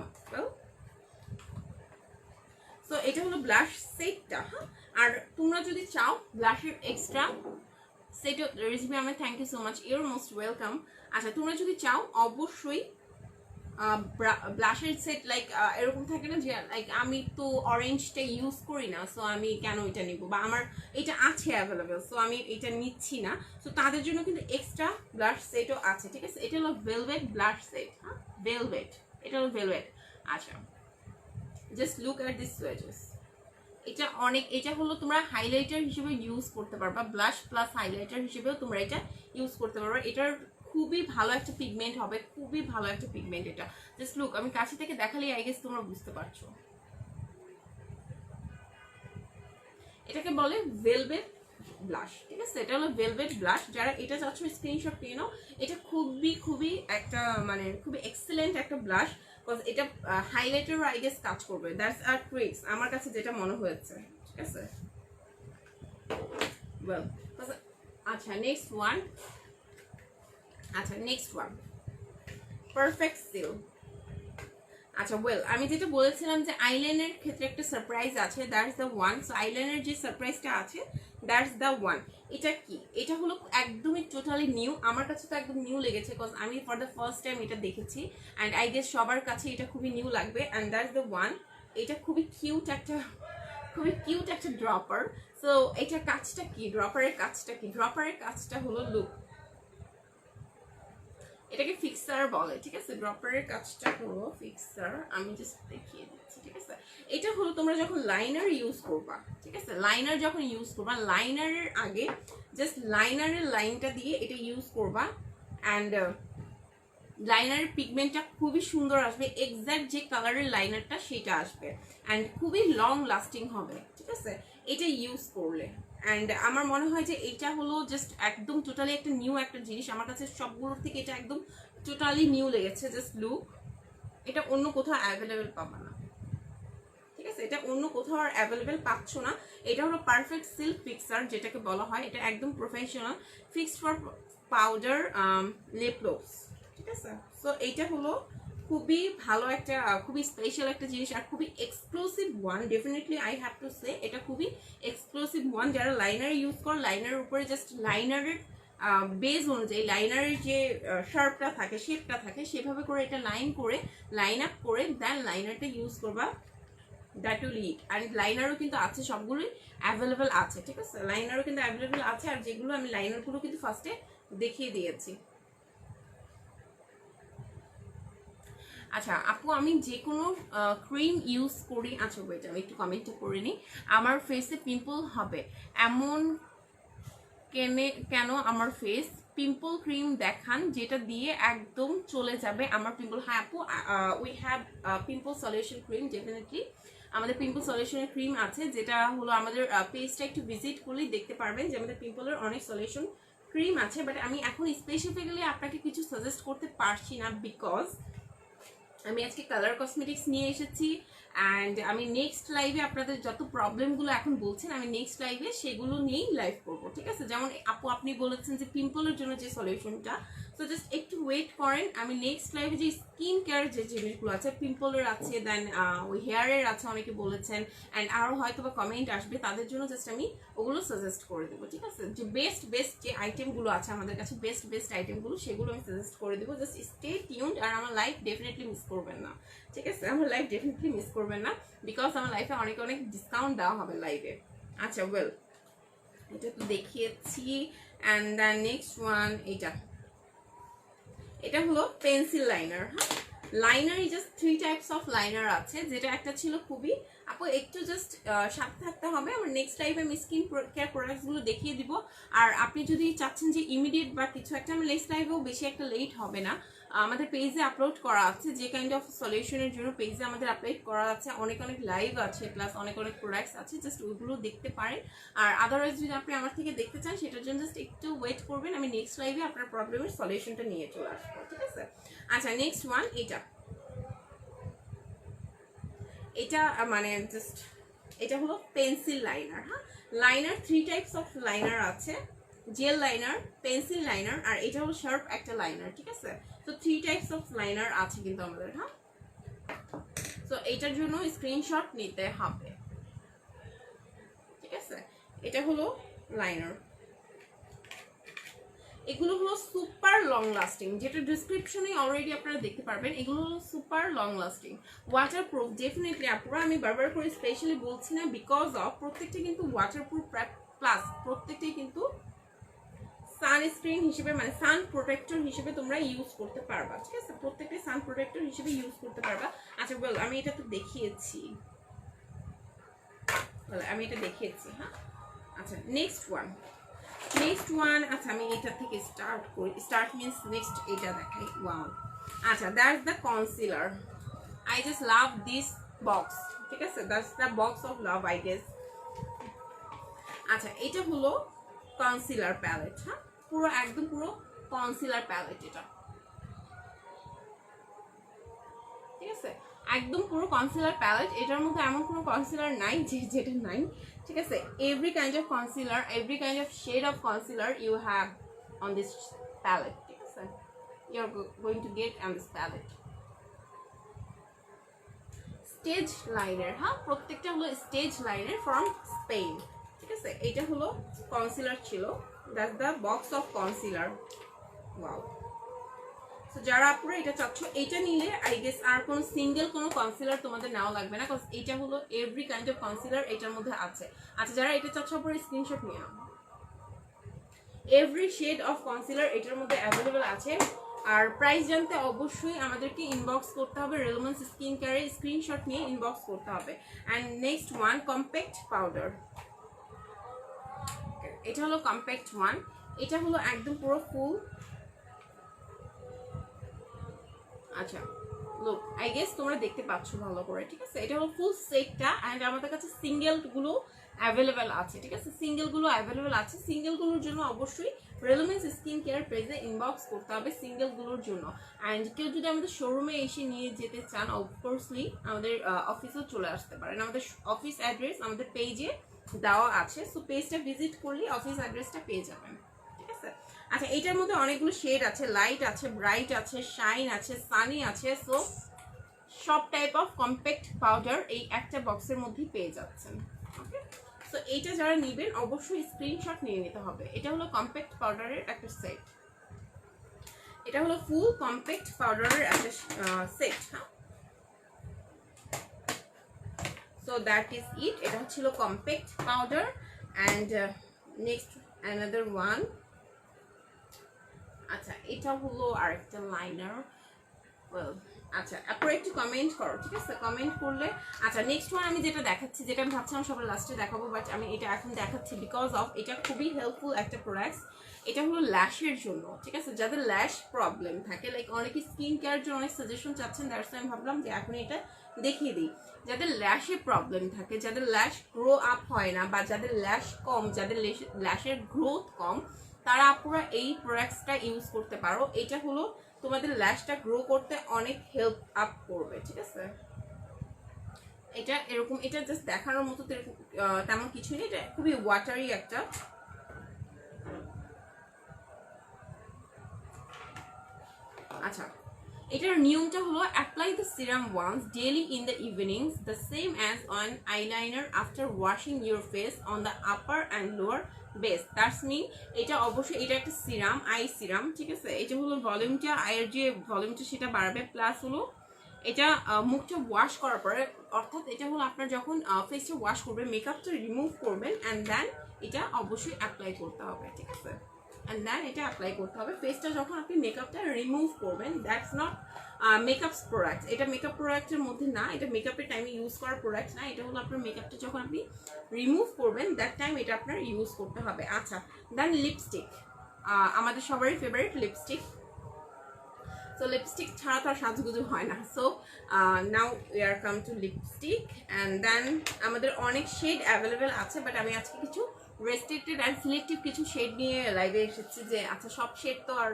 Speaker 1: সো এটা হলো ব্লাশ সেটটা। হ্যাঁ, আর তোমরা যদি চাও ব্লাশের এক্সট্রা সেট, রেসিপি আমার thank you so much, your most welcome. আচ্ছা, তোমরা যদি চাও অবশ্যই ব্লাশের সেট লাইক এরকম থাকে না যে লাইক আমি তো অরেঞ্জটা ইউজ করি না, সো আমি কেন এটা নিব, বা আমার এটা আছে অ্যাভেলেবেল সো আমি এটা নিচ্ছি না। সো তাদের জন্য কিন্তু এক্সট্রা ব্লাশ সেটও আছে, ঠিক আছে? এটা হলো ভেলভেট ব্লাশ সেট। হ্যাঁ, ভেলভেট, এটা হলো ভেলভেট। আচ্ছা, জাস্ট লুক অ্যাট দিস সোয়েজেস। এটা হলো তোমরা হাইলাইটার হিসেবে ইউজ করতে পারবা, ব্লাশ প্লাস হাইলাইটার হিসেবেও তোমরা এটা ইউজ করতে পারবা। এটার খুবই ভালো একটা পিগমেন্ট হবে, খুবই ভালো একটা পিগমেন্ট এটা। জাস্ট লুক, আমি কাছে থেকে দেখালেই আই গেস তোমরা বুঝতে পারছো। এটাকে বলে ভেলভেট ব্লাশ, ঠিক আছে? এটা হলো ভেলভেট ব্লাশ। যারা এটা চাচ্ছ স্ক্রিনশট নিয়ে নাও। এটা খুবই খুবই একটা মানে খুবই এক্সেলেন্ট একটা ব্লাশ, বিকজ এটা হাইলাইটারও আই গেস কাজ করবে, দ্যাটস আর ট্রিক্স আমার কাছে যেটা মনে হয়েছে, ঠিক আছে। ওয়েল, আচ্ছা নেক্সট ওয়ান, পারফেক্ট সিল। আচ্ছা ওয়েল, আমি যেটা বলেছিলাম যে আইল্যান্ডের ক্ষেত্রে একটা সারপ্রাইজ আছে, দ্যাটস দ্য ওয়ান। সো আইল্যান্ডের যে সারপ্রাইজটা আছে দ্যাটস দ্য ওয়ান। এটা কি? এটা হলো একদমই টোটালি নিউ, আমার কাছে তো একদম নিউ লেগেছে, বিকজ আমি ফর দ্য ফার্স্ট টাইম এটা দেখেছি অ্যান্ড আই গেস সবার কাছে এটা খুবই নিউ লাগবে। And that's the one. এটা খুবই কিউট একটা ড্রপার। সো এটার কাজটা কি? ড্রপারের কাজটা হলো লুক, এটাকে ফিক্সার বলে, ঠিক আছে। ড্রপারের কাজটা হলো ফিক্সার, আমি জাস্ট দেখিয়ে দিচ্ছি, ঠিক আছে। এটা হলো তোমরা যখন লাইনার ইউজ করবা, ঠিক আছে, লাইনার যখন ইউজ করবা, লাইনারের আগে জাস্ট লাইনারের লাইনটা দিয়ে এটা ইউজ করবা অ্যান্ড লাইনারের পিগমেন্টটা খুবই সুন্দর আসবে, এক্স্যাক্ট যে কালারের লাইনারটা সেটা আসবে অ্যান্ড খুবই লং লাস্টিং হবে, ঠিক আছে, এটা ইউজ করলে। অ্যান্ড আমার মনে হয় যে এটা হলো জাস্ট একদম টোটালি একটা নিউ একটা জিনিস, আমার কাছে সবগুলোর থেকে এটা একদম টোটালি নিউ লেগেছে। জাস্ট লুক, এটা অন্য কোথাও অ্যাভেলেবেল পাবা না, ঠিক আছে, এটা অন্য কোথাও আর অ্যাভেলেবেল পাচ্ছ না। এটা হলো পারফেক্ট সিল্ক ফিক্সার যেটাকে বলা হয়, এটা একদম professional, fixed for powder lip gloves, ঠিক আছে। সো এইটা হলো খুবই ভালো একটা, খুবই স্পেশাল একটা জিনিস আর খুবই exclusive one, definitely I have to say এটা খুবই এক্সক্লুসিভ ওয়ান। যারা লাইনার ইউজ করে, লাইনারের উপরে জাস্ট লাইনারের বেস অনুযায়ী লাইনারের যে শার্পটা থাকে, শেপটা থাকে, সেভাবে করে এটা লাইন আপ করে দেন লাইনারটা ইউজ করবা, দ্যাট উইল ইট। অ্যান্ড লাইনারও কিন্তু আছে, সবগুলোই অ্যাভেলেবেল আছে, ঠিক আছে, লাইনারও কিন্তু অ্যাভেলেবেল আছে। আর যেগুলো আমি লাইনারগুলো কিন্তু ফার্স্টে দেখিয়ে দিয়েছি। আচ্ছা আপু, আমি যে কোনো ক্রিম ইউজ করি, আচ্ছা ওয়েট আমি একটু কমেন্টটা করে নিই। আমার ফেসে পিম্পল হবে এমন কেন আমার ফেস পিম্পল ক্রিম দেখান যেটা দিয়ে একদম চলে যাবে আমার পিম্পল। হ্যাঁ আপু, we have pimple solution cream, definitely আমাদের পিম্পল সলিউশনের ক্রিম আছে, যেটা হলো আমাদের পেজটা একটু ভিজিট করলেই দেখতে পারবেন যে আমাদের পিম্পলের অনেক সলিউশন ক্রিম আছে। বাট আমি এখন স্পেসিফিক্যালি আপনাকে কিছু সাজেস্ট করতে পারছি না, বিকজ আমি আজকে কালার কসমেটিক্স নিয়ে এসেছি অ্যান্ড আমি নেক্সট লাইভে আপনাদের যত প্রবলেমগুলো এখন বলছেন, আমি নেক্সট লাইভে সেগুলো নিয়েই লাইভ করবো, ঠিক আছে। যেমন আপু আপনি বলেছেন যে পিম্পলের জন্য যে সলিউশনটা, তো জাস্ট একটু ওয়েট করেন, আমি নেক্সট লাইভে যে স্কিন কেয়ার যে জিনিসগুলো আছে, পিম্পলের আছে, দেন ওই হেয়ারের আছে অনেকে বলেছেন, অ্যান্ড আরও হয়তো বা কমেন্ট আসবে, তাদের জন্য জাস্ট আমি ওগুলো সাজেস্ট করে দেবো, ঠিক আছে। যে বেস্ট যে আইটেমগুলো আছে আমাদের কাছে, বেস্ট আইটেমগুলো, সেগুলো আমি সাজেস্ট করে দেবো। জাস্ট স্টে টিউনড, আর আমার লাইফ ডেফিনেটলি মিস করবেন না, ঠিক আছে, আমার লাইফ ডেফিনেটলি মিস করবেন না, বিকজ আমার লাইফে অনেক ডিসকাউন্ট দেওয়া হবে লাইভে। আচ্ছা ওয়েল, এটা তো দেখিয়েছি। অ্যান্ড দেন নেক্সট ওয়ান, এটা হলো পেন্সিল লাইনার। হ্যাঁ, লাইনারই জাস্ট 3 টাইপস অফ লাইনার আছে, যেটা একটা ছিল খুবই, আপু একটু জাস্ট সাথে থাকতে হবে, আমার নেক্সট লাইভে আমি স্কিন কেয়ার প্রোডাক্টসগুলো দেখিয়ে দিব। আর আপনি যদি চাচ্ছেন যে ইমিডিয়েট বা কিছু একটা, আমি নেক্সট লাইভেও বেশি একটা লেট হবে না, আমাদের পেজে আপলোড করা আছে, যে কাইন্ড অফ সলিউশনের জন্য পেজে আমাদের আপলোড করা আছে, অনেক লাইভ আছে, প্লাস অনেক প্রোডাক্টস আছে, জাস্ট ওইগুলো দেখতে পারেন। আর আদারওয়াইজ যদি আপনি আমার থেকে দেখতে চান, সেটার জন্য জাস্ট একটু ওয়েট করবেন, আমি নেক্সট লাইভে আপনার প্রবলেমের সলিউশনটা নিয়ে চলে আসবো, ঠিক আছে। আচ্ছা নেক্সট ওয়ান, এটা মানে জাস্ট এটা হলো পেন্সিল লাইনার। হ্যাঁ, লাইনার 3 টাইপস অফ লাইনার আছে, জেল লাইনার, পেন্সিল লাইনার, আর এটা হলো শার্প একটা লাইনার, ঠিক আছে। তো 3 টাইপস অফ লাইনার আছে কিন্তু আমাদের। হ্যাঁ, তো এটার জন্য স্ক্রিনশট নিতে হবে, ঠিক আছে। এটা হলো লাইনার, এগুলো হলো সুপার লং লাস্টিং, যেটা ডিসক্রিপশনে অলরেডি আপনারা দেখতে পারবেন। এগুলো হলো super long lasting, waterproof, definitely আপনারা, আমি বারবার করে স্পেশালি বলছি না, বিকজ অফ প্রত্যেকটা কিন্তু ওয়াটারপ্রুফ, প্লাস প্রত্যেকটাই কিন্তু সানস্ক্রিন হিসেবে, মানে সান প্রোটেক্টর হিসেবে তোমরা ইউজ করতে পারবা, ঠিক আছে, প্রত্যেকটাই সান প্রোটেক্টর হিসেবে ইউজ করতে পারবা। আচ্ছা বল, আমি এটা তো দেখিয়েছি, হ্যাঁ। আচ্ছা নেক্সট ওয়ান, আচ্ছা আমি এটা থেকে স্টার্ট করি, স্টার্ট মিন্স নেক্সট এটা দেখাই। ওয়াও, আচ্ছা that's the concealer, I just love this box, ঠিক আছে, that's the box of love I guess. আচ্ছা এটা হলো কনসিলার প্যালেট। হ্যাঁ, পুরো কনসিলার প্যালেট এটা, ঠিক আছে, একদম পুরো কনসিলার প্যালেট। এটার মধ্যে এমন কোনো কনসিলার নাই যেটা নাই, ঠিক আছে। Every kind of concealer, every kind of shade of concealer you have on this palette, ঠিক আছে, you are going to get on this palette. Stage liner, হ্যাঁ প্রত্যেকটা হলো স্টেজ লাইনার ফ্রম স্পেন, ঠিক আছে। এটা হলো কনসিলার ছিল, that's the box of concealer. Wow, so যারা আপনারা এটা চাচ্ছ, এটা নিলে আই গেস আর কোনো সিঙ্গেল কোনো কনসিলার তোমাদের নেওয়া লাগবে না, কজ এটা হলো এভরি কাইন্ড অফ কনসিলার এটার মধ্যে আছে। আচ্ছা যারা এটা চাচ্ছ আপনারা স্ক্রিনশট নিয়ে নাও। এভরি শেড অফ কনসিলার এটার মধ্যে অ্যাভেলেবল আছে। আর প্রাইস জানতে অবশ্যই আমাদেরকে ইনবক্স করতে হবে, রেলোমেন্স স্কিন কেয়ারে স্ক্রিনশট নিয়ে ইনবক্স করতে হবে। And next one, compact powder. এটা হলো কম্প্যাক্ট ওয়ান, এটা হলো একদম পুরো ফুল। আচ্ছা লুক, আই গেস তোমরা দেখতে পাচ্ছ ভালো করে, ঠিক আছে। এটা হলো ফুল সেটটা, অ্যান্ড আমাদের কাছে সিঙ্গেলগুলো অ্যাভেলেবেল আছে, ঠিক আছে, সিঙ্গেলগুলো অ্যাভেলেবেল আছে। সিঙ্গেলগুলোর জন্য অবশ্যই রেলোমেন্স স্কিন কেয়ার পেজে ইনবক্স করতে হবে সিঙ্গেলগুলোর জন্য। অ্যান্ড কেউ যদি আমাদের শোরুমে এসে নিয়ে যেতে চান, অফকোর্সলি আমাদের অফিসেও চলে আসতে পারেন। আমাদের অফিস অ্যাড্রেস আমাদের পেজে দেওয়া আছে, সো পেজটা ভিজিট করলে অফিস অ্যাড্রেসটা পেয়ে যাবেন, ঠিক আছে। আচ্ছা এটার মধ্যে অনেকগুলো শেড আছে, লাইট আছে, ব্রাইট আছে, শাইন আছে, সানি আছে। সো সব টাইপ অফ কম্প্যাক্ট পাউডার এই একটা বক্সের মধ্যেই পেয়ে যাচ্ছেন, ওকে। সো এইটা যারা নেবেন অবশ্যই স্ক্রিনশট নিয়ে নিতে হবে। এটা হলো কম্প্যাক্ট পাউডারের একটা সেট, এটা হলো ফুল কম্প্যাক্ট পাউডারের একটা সেট, হ্যাঁ। সো দ্যাট ইজ ইট, এটা হচ্ছিল compact powder. And next another one, আচ্ছা এটা হলো আরেকটা লাইনার। আচ্ছা আপনারা একটু কমেন্ট করো, ঠিক আছে, কমেন্ট করলে। আচ্ছা নেক্সট ওয়ান আমি যেটা দেখাচ্ছি, যেটা আমি ভাবছিলাম সবার লাস্টে দেখাবো, বাট আমি এটা এখন দেখাচ্ছি বিকজ অফ এটা খুবই হেল্পফুল একটা প্রোডাক্ট। এটা হলো ল্যাশের জন্য, ঠিক আছে, যাদের ল্যাশ প্রবলেম থাকে, লাইক অনেকে স্কিন কেয়ার জন্য অনেক সাজেশন চাচ্ছেন, দ্যাটস আমি ভাবলাম যে এখন এটা দেখিয়ে দিই। যাদের ল্যাশে প্রবলেম থাকে, যাদের ল্যাশ গ্রো আপ হয় না, বা যাদের ল্যাশ কম, যাদের ল্যাশের গ্রোথ কম, তারা আপনারা এই প্রোডাক্টসটা ইউজ করতে পারো। এটা হলো তোমাদের ল্যাশটা গ্রো করতে অনেক হেল্প আপ করবে, ঠিক আছে। এটা এরকম, এটা জাস্ট দেখানোর মতো তেমন কিছু নেই, এটা খুবই ওয়াটারি একটা। আচ্ছা এটার নিয়মটা হলো, apply the serum once daily in the evenings, the same as on eyeliner after washing your face on the upper and lower base. That's mean এটা অবশ্যই এটা একটা সিরাম, আই সিরাম, ঠিক আছে। এটা হলো ভলিউমটা, আয়ের যে ভলিউমটা সেটা বাড়াবে, প্লাস হলো এটা মুখটা ওয়াশ করার পরে, অর্থাৎ এটা হলো আপনার যখন ফেসটা ওয়াশ করবেন, মেকআপটা রিমুভ করবেন, অ্যান্ড দেন এটা অবশ্যই অ্যাপ্লাই করতে হবে, ঠিক আছে। অ্যান্ড দেন এটা অ্যাপ্লাই করতে হবে ফেসটা যখন আপনি মেকআপটা রিমুভ করবেন। দ্যাটস নট মেকআপ প্রোডাক্ট, এটা মেকআপ প্রোডাক্টের মধ্যে না, এটা মেকআপের টাইমে ইউজ করার প্রোডাক্ট না, এটা হলো আপনার মেকআপটা যখন আপনি রিমুভ করবেন দ্যাট টাইম এটা আপনার ইউজ করতে হবে। আচ্ছা দেন লিপস্টিক, আমাদের সবারই ফেভারিট লিপস্টিক। সো লিপস্টিক ছাড়া তো আর সাজগুজু হয় না। So now we are come to lipstick, and then আমাদের অনেক শেড অ্যাভেলেবেল আছে, বাট আমি আজকে কিছু রেস্ট্রিক্টেড অ্যান্ড সিলেক্টিভ কিছু শেড নিয়ে লাইভে এসেছি, যে আচ্ছা সব শেড তো আর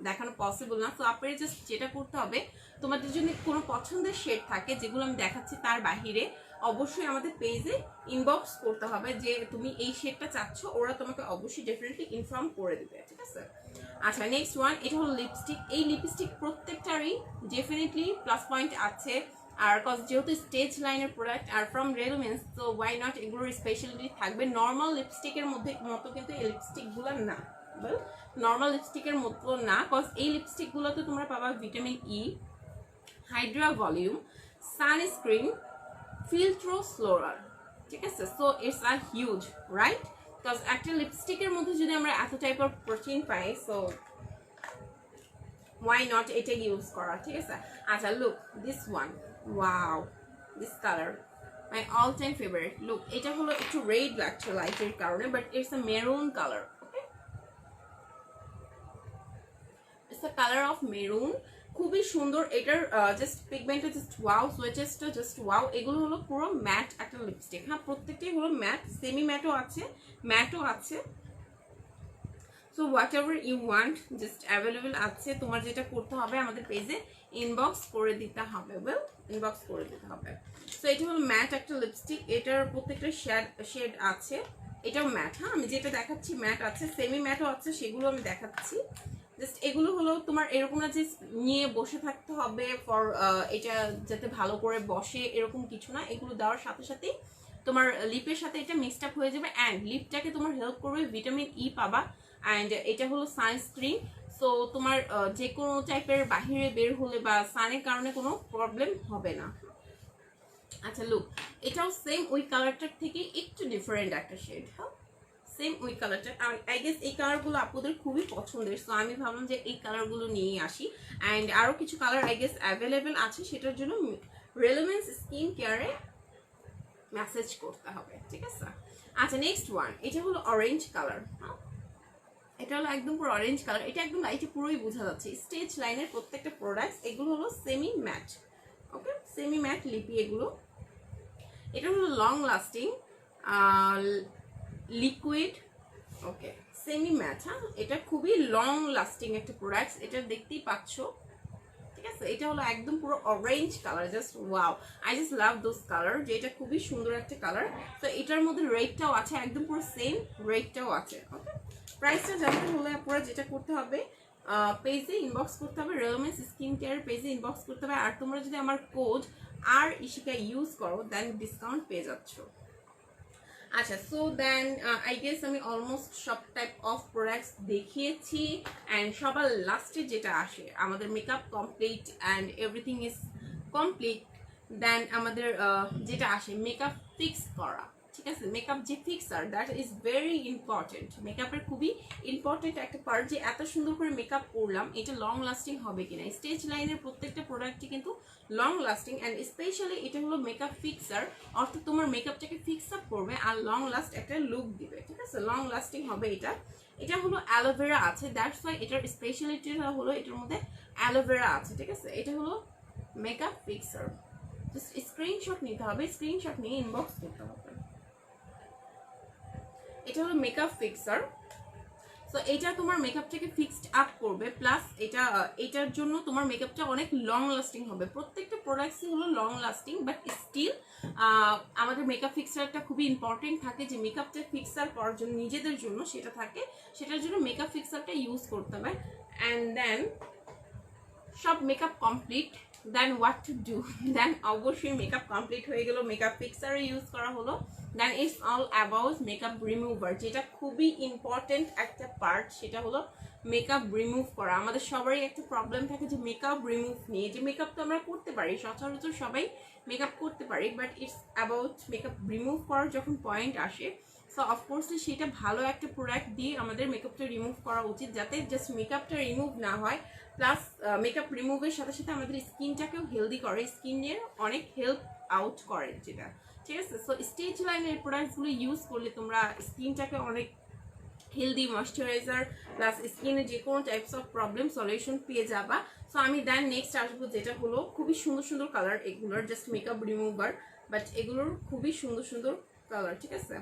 Speaker 1: দেখানো পসিবল না। তো আপনারা জাস্ট যেটা করতে হবে, তোমাদের যদি কোনো পছন্দের শেড থাকে যেগুলো আমি দেখাচ্ছি তার বাহিরে, অবশ্যই আমাদের পেজে ইনবক্স করতে হবে যে তুমি এই শেডটা চাচ্ছ, ওরা তোমাকে অবশ্যই ডেফিনেটলি ইনফর্ম করে দেবে, ঠিক আছে। আচ্ছা নেক্সট ওয়ান, এটা হলো লিপস্টিক। এই লিপস্টিক প্রত্যেকটারই ডেফিনেটলি প্লাস পয়েন্ট আছে, আর কজ যেহেতু স্টেজ লাইনের প্রোডাক্ট আর ফ্রম রেলোমেন্স, তো ওয়াই নট এগুলোর স্পেশালিটি থাকবে। নর্মাল লিপস্টিকের মতো কিন্তু এই লিপস্টিকগুলো না, নর্মাল লিপস্টিকের মতো না, কজ এই লিপস্টিকগুলোতে তোমরা পাবা vitamin E, hydra volume, sunscreen, ফিল্ট্রো স্লোরার, ঠিক আছে। সো ইটস আর হিউজ, রাইট, বিকজ একটা লিপস্টিকের মধ্যে যদি আমরা এত টাইপ অফ প্রোটিন পাই, সো ওয়াই নট এটা ইউজ করা, ঠিক আছে। আচ্ছা look this one, wow this colour my all time favourite. Look এটা হলো একটু রেড লাগছে লাইটের কারণে, but it's a maroon colour, okay, it's a colour of maroon, খুবই সুন্দর। এটার জাস্ট পিগমেন্টটা জাস্ট ওয়াও, সুয়েচেসটা জাস্ট ওয়াও। এগুলো হলো পুরো ম্যাট একটা লিপস্টিক, হ্যাঁ প্রত্যেকটাই হলো ম্যাট, সেমি ম্যাটও আছে, ম্যাটও আছে। So whatever you want just available আছে। তোমার যেটা করতে হবে আমাদের পেজে ইনবক্স করে দিতে হবে, ওয়েল ইনবক্স করে দিতে হবে। সো এটা হলো ম্যাট একটা লিপস্টিক, এটার প্রত্যেকটা শেড আছে। এটাও ম্যাট, হ্যাঁ আমি যেটা দেখাচ্ছি ম্যাট আছে, সেমি ম্যাটও আছে, সেগুলো আমি দেখাচ্ছি। জাস্ট এগুলো হলো তোমার এরকম না যে নিয়ে বসে থাকতে হবে ফর এটা যাতে ভালো করে বসে, এরকম কিছু না। এগুলো দেওয়ার সাথে সাথেই তোমার লিপের সাথে এটা মিক্সড আপ হয়ে যাবে অ্যান্ড লিপটাকে তোমার হেল্প করবে, ভিটামিন ই পাবা। অ্যান্ড এটা হলো সানস্ক্রিন, সো তোমার যে কোনো টাইপের বাহিরে বের হলে বা সানের কারণে কোনো প্রবলেম হবে না। আচ্ছা লুক, এটাও সেম ওই কালারটার থেকে একটু ডিফারেন্ট একটা শেড, হ্যাঁ সেম ওই কালারটা। আই গেস এই কালারগুলো আপুদের খুবই পছন্দের, সো আমি ভাবলাম যে এই কালারগুলো নিয়েই আসি। অ্যান্ড আরও কিছু কালার আই গেস অ্যাভেলেবেল আছে, সেটার জন্য রেলেভেন্স স্কিন কেয়ারে মেসেজ করতে হবে, ঠিক আছে। আচ্ছা নেক্সট ওয়ান, এটা হলো অরেঞ্জ কালার, হ্যাঁ এটা হলো একদম পুরো অরেঞ্জ কালার, এটা একদম লাইটে পুরোই বোঝা যাচ্ছে। স্টেজ লাইনের প্রত্যেকটা প্রোডাক্টস এগুলো হলো সেমি ম্যাট, ওকে সেমি ম্যাট লিপি এগুলো। এটা হলো লং লাস্টিং লিকুইড, ওকে সেমি ম্যাট, হ্যাঁ এটা খুবই লং লাস্টিং একটা প্রোডাক্টস, এটা দেখতেই পাচ্ছ, ঠিক আছে। এটা হলো একদম পুরো orange colour, just wow, I just love those colour, যে এটা খুবই সুন্দর একটা কালার। তো এটার মধ্যে রেটটাও আছে, একদম পুরো সেম রেটটাও আছে, ওকে। প্রাইসটা জানতে হলে আপনারা যেটা করতে হবে পেজে ইনবক্স করতে হবে, রেলমেন্স স্কিন কেয়ার পেজে ইনবক্স করতে হবে। আর তোমরা যদি আমার কোড আর ইশিকা ইউজ করো দেন ডিসকাউন্ট পেয়ে যাচ্ছ। আচ্ছা সো দেন আই গেস আমি অলমোস্ট সব টাইপ অফ প্রোডাক্টস দেখিয়েছি। অ্যান্ড সবার লাস্টে যেটা আসে আমাদের makeup complete and everything is complete, then আমাদের যেটা আসে মেকআপ ফিক্স করা, ঠিক আছে। মেকআপ যে fixer that is very important, মেকআপের খুবই ইম্পর্টেন্ট একটা পার্ট, যে এত সুন্দর করে মেকআপ করলাম এটা লং লাস্টিং হবে কিনা। স্টেজ লাইনের প্রত্যেকটা প্রোডাক্টই কিন্তু লং লাস্টিং, অ্যান্ড স্পেশালি এটা হলো মেকআপ ফিক্সার, অর্থাৎ তোমার মেকআপটাকে ফিক্স আপ করবে আর লং লাস্ট একটা লুক দিবে, ঠিক আছে, লং লাস্টিং হবে এটা। এটা হলো অ্যালোভেরা আছে, দ্যাটস ওয়াই এটার স্পেশালিটিটা হলো এটার মধ্যে অ্যালোভেরা আছে, ঠিক আছে। এটা হলো মেকআপ ফিক্সার, জাস্ট স্ক্রিনশট নিতে হবে, স্ক্রিনশট নিয়ে ইনবক্স করতে হবে। এটা হলো মেকআপ ফিক্সার, সো এটা তোমার মেকআপটাকে ফিক্সড আপ করবে, প্লাস এটার জন্য তোমার মেকআপটা অনেক লং লাস্টিং হবে। প্রত্যেকটা প্রোডাক্টসই হলো লং লাস্টিং, বাট স্টিল আমাদের মেকআপ ফিক্সারটা খুবই ইম্পর্টেন্ট থাকে, যে মেকআপটা ফিক্সার করার জন্য নিজেদের জন্য সেটা থাকে, সেটার জন্য মেকআপ ফিক্সারটা ইউজ করতে হবে। অ্যান্ড দেন সব makeup complete, then what to do, then অবশ্যই মেকআপ কমপ্লিট হয়ে গেল, মেকআপ ফিক্সার ইউজ করা হলো, then it's all about makeup remover, যেটা খুবই ইম্পর্টেন্ট একটা পার্ট, সেটা হলো মেকআপ রিমুভ করা। আমাদের সবারই একটা প্রবলেম থাকে যে মেকআপ রিমুভ নিয়ে, যে মেকআপ তো আমরা করতে পারি, সচরাচর সবাই মেকআপ করতে পারি, but it's about makeup remove করার যখন পয়েন্ট আসে, সো অফকোর্সলি সেটা ভালো একটা প্রোডাক্ট দিয়ে আমাদের মেকআপটা রিমুভ করা উচিত, যাতে জাস্ট মেকআপটা রিমুভ না হয়, প্লাস মেকআপ রিমুভের সাথে সাথে আমাদের স্কিনটাকেও হেলদি করে, স্কিনের অনেক হেল্প আউট করে যেটা, ঠিক আছে। সো স্টেজ লাইনের প্রোডাক্টসগুলো ইউজ করলে তোমরা স্কিনটাকে অনেক হেলদি ময়শ্চারাইজার প্লাস স্কিনে যে কোনো টাইপস অফ প্রবলেম সলিউশন পেয়ে যাবা। সো আমি দেন নেক্সট আসবো, যেটা হলো খুবই সুন্দর সুন্দর কালার, এগুলোর জাস্ট মেকআপ রিমুভার, বাট এগুলোর খুবই সুন্দর সুন্দর কালার, ঠিক আছে।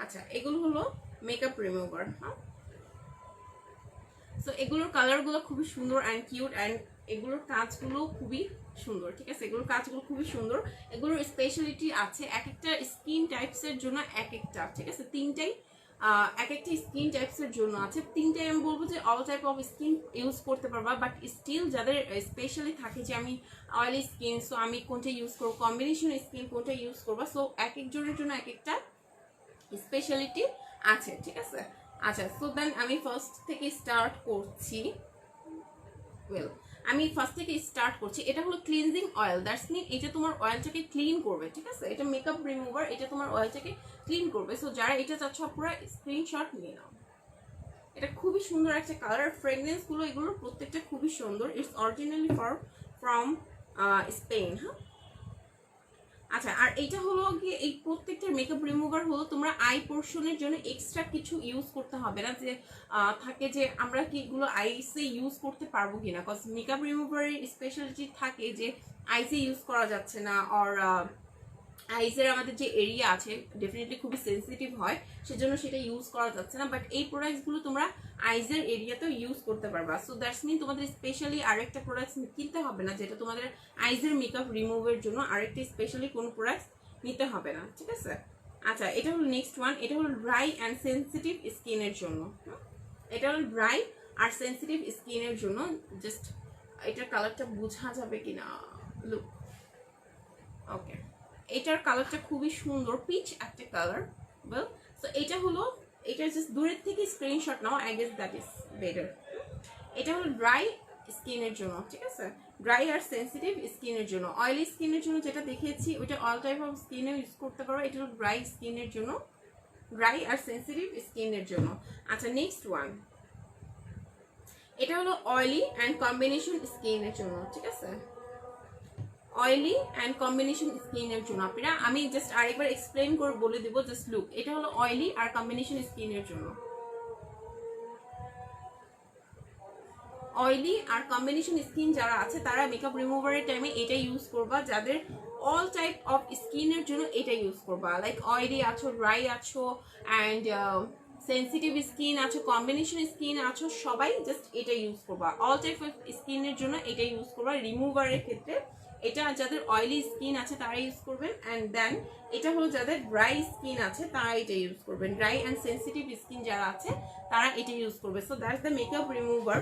Speaker 1: আচ্ছা এগুলো হলো মেকআপ রিমুভার, হ্যাঁ সো এগুলোর কালারগুলো খুবই সুন্দর অ্যান্ড কিউট, অ্যান্ড এগুলোর কাজগুলো খুবই সুন্দর, ঠিক আছে। এগুলোর কাজগুলো খুবই সুন্দর, এগুলোর স্পেশালিটি আছে এক একটা স্কিন টাইপসের জন্য এক একটা, ঠিক আছে। তিনটাই এক একটা স্কিন টাইপসের জন্য আছে, তিনটাই আমি বলবো যে all type of skin use করতে পারবা, বাট স্টিল যাদের স্পেশালি থাকে যে আমি অয়েলি স্কিন, সো আমি কোনটা ইউজ করবো, কম্বিনেশন স্কিন কোনটা ইউজ করবো, সো এক একজনের জন্য এক একটা স্পেশালিটি আছে, ঠিক আছে। আচ্ছা সো দেন আমি ফার্স্ট থেকে স্টার্ট করছি, এটা হলো ক্লিনজিং অয়েল, দ্যাটস মিন এটা তোমার অয়েলটাকে ক্লিন করবে, ঠিক আছে। এটা মেকআপ রিমুভার, এটা তোমার অয়েলটাকে ক্লিন করবে। সো যারা এটা চাচ্ছ পুরো স্ক্রিনশট নিয়ে নাও, এটা খুবই সুন্দর একটা কালার, ফ্রেগনেন্স গুলো এগুলো প্রত্যেকটা খুবই সুন্দর, ইটস অরিজিনালি ফ্রম স্পেন, হ্যাঁ। আচ্ছা আর এইটা হলো কি এই প্রত্যেকটা মেকআপ রিমুভার হলো তোমরা আই পোর্শনের জন্য এক্সট্রা কিছু ইউজ করতে হবে না, যে থাকে যে আমরা কি এগুলো আইসে ইউজ করতে পারবো কিনা, কজ মেকআপ রিমুভারের স্পেশালিটি থাকে যে আইসে ইউজ করা যাচ্ছে না, অর আইজের আমাদের যে এরিয়া আছে ডেফিনেটলি খুবই সেন্সিটিভ হয়, সেজন্য সেটা ইউজ করা যাচ্ছে না। বাট এই প্রোডাক্টসগুলো তোমরা আইজের এরিয়াতেও ইউজ করতে পারবা। সো দ্যাটস মিন তোমাদের স্পেশালি আরেকটা প্রোডাক্টস কিনতে হবে না, যেটা তোমাদের আইজের মেকআপ রিমুভের জন্য আরেকটা স্পেশালি কোনো প্রোডাক্টস নিতে হবে না, ঠিক আছে। আচ্ছা, এটা হলো নেক্সট ওয়ান। এটা হলো ড্রাই অ্যান্ড সেন্সিটিভ স্কিনের জন্য। এটা হলো ড্রাই আর সেন্সিটিভ স্কিনের জন্য। জাস্ট এটার কালারটা বোঝা যাবে কিনা, লুক। ওকে, এটার কালারটা খুবই সুন্দর, পিচ একটা কালার। ওয়েল, সো এটা হলো, এটা জাস্ট দূরের থেকে screenshot now, I guess that is better. এটা হলো ড্রাই স্কিনের জন্য, ঠিক আছে, ড্রাই আর সেন্সিটিভ স্কিনের জন্য। অয়েলি স্কিনের জন্য যেটা দেখিয়েছি ওইটা অল টাইপ অফ স্কিনে ইউজ করতে পারো। এটা হলো ড্রাই স্কিনের জন্য, ড্রাই আর সেন্সিটিভ স্কিনের জন্য। আচ্ছা, নেক্সট ওয়ান, এটা হলো অয়েলি অ্যান্ড কম্বিনেশন স্কিনের জন্য, ঠিক আছে, অয়েলি অ্যান্ড কম্বিনেশন স্কিনের জন্য। আপনারা আমি জাস্ট আরেকবার এক্সপ্লেন করে বলে দেবো, জাস্ট লুক। এটা হলো অয়েলি আর কম্বিনেশন স্কিনের জন্য। অয়েলি আর কম্বিনেশন স্কিন যারা আছে তারা মেকআপ রিমুভারের টাইমে এটা ইউজ করবা। যাদের অল টাইপ অফ স্কিনের জন্য এটা ইউজ করবা, লাইক অয়েলি আছো, ড্রাই আছো, অ্যান্ড সেন্সিটিভ স্কিন আছো, কম্বিনেশন স্কিন আছো, সবাই জাস্ট এটা ইউজ করবা। অল টাইপ অফ স্কিনের জন্য এটা ইউজ করবা রিমুভারের ক্ষেত্রে। এটা যাদের অয়েলি স্কিন আছে তারা ইউজ করবেন, অ্যান্ড দেন এটা হলো যাদের ড্রাই স্কিন আছে তারা এটা ইউজ করবেন। ড্রাই অ্যান্ড সেন্সিটিভ স্কিন যারা আছে তারা এটা ইউজ করবে। So that's the makeup remover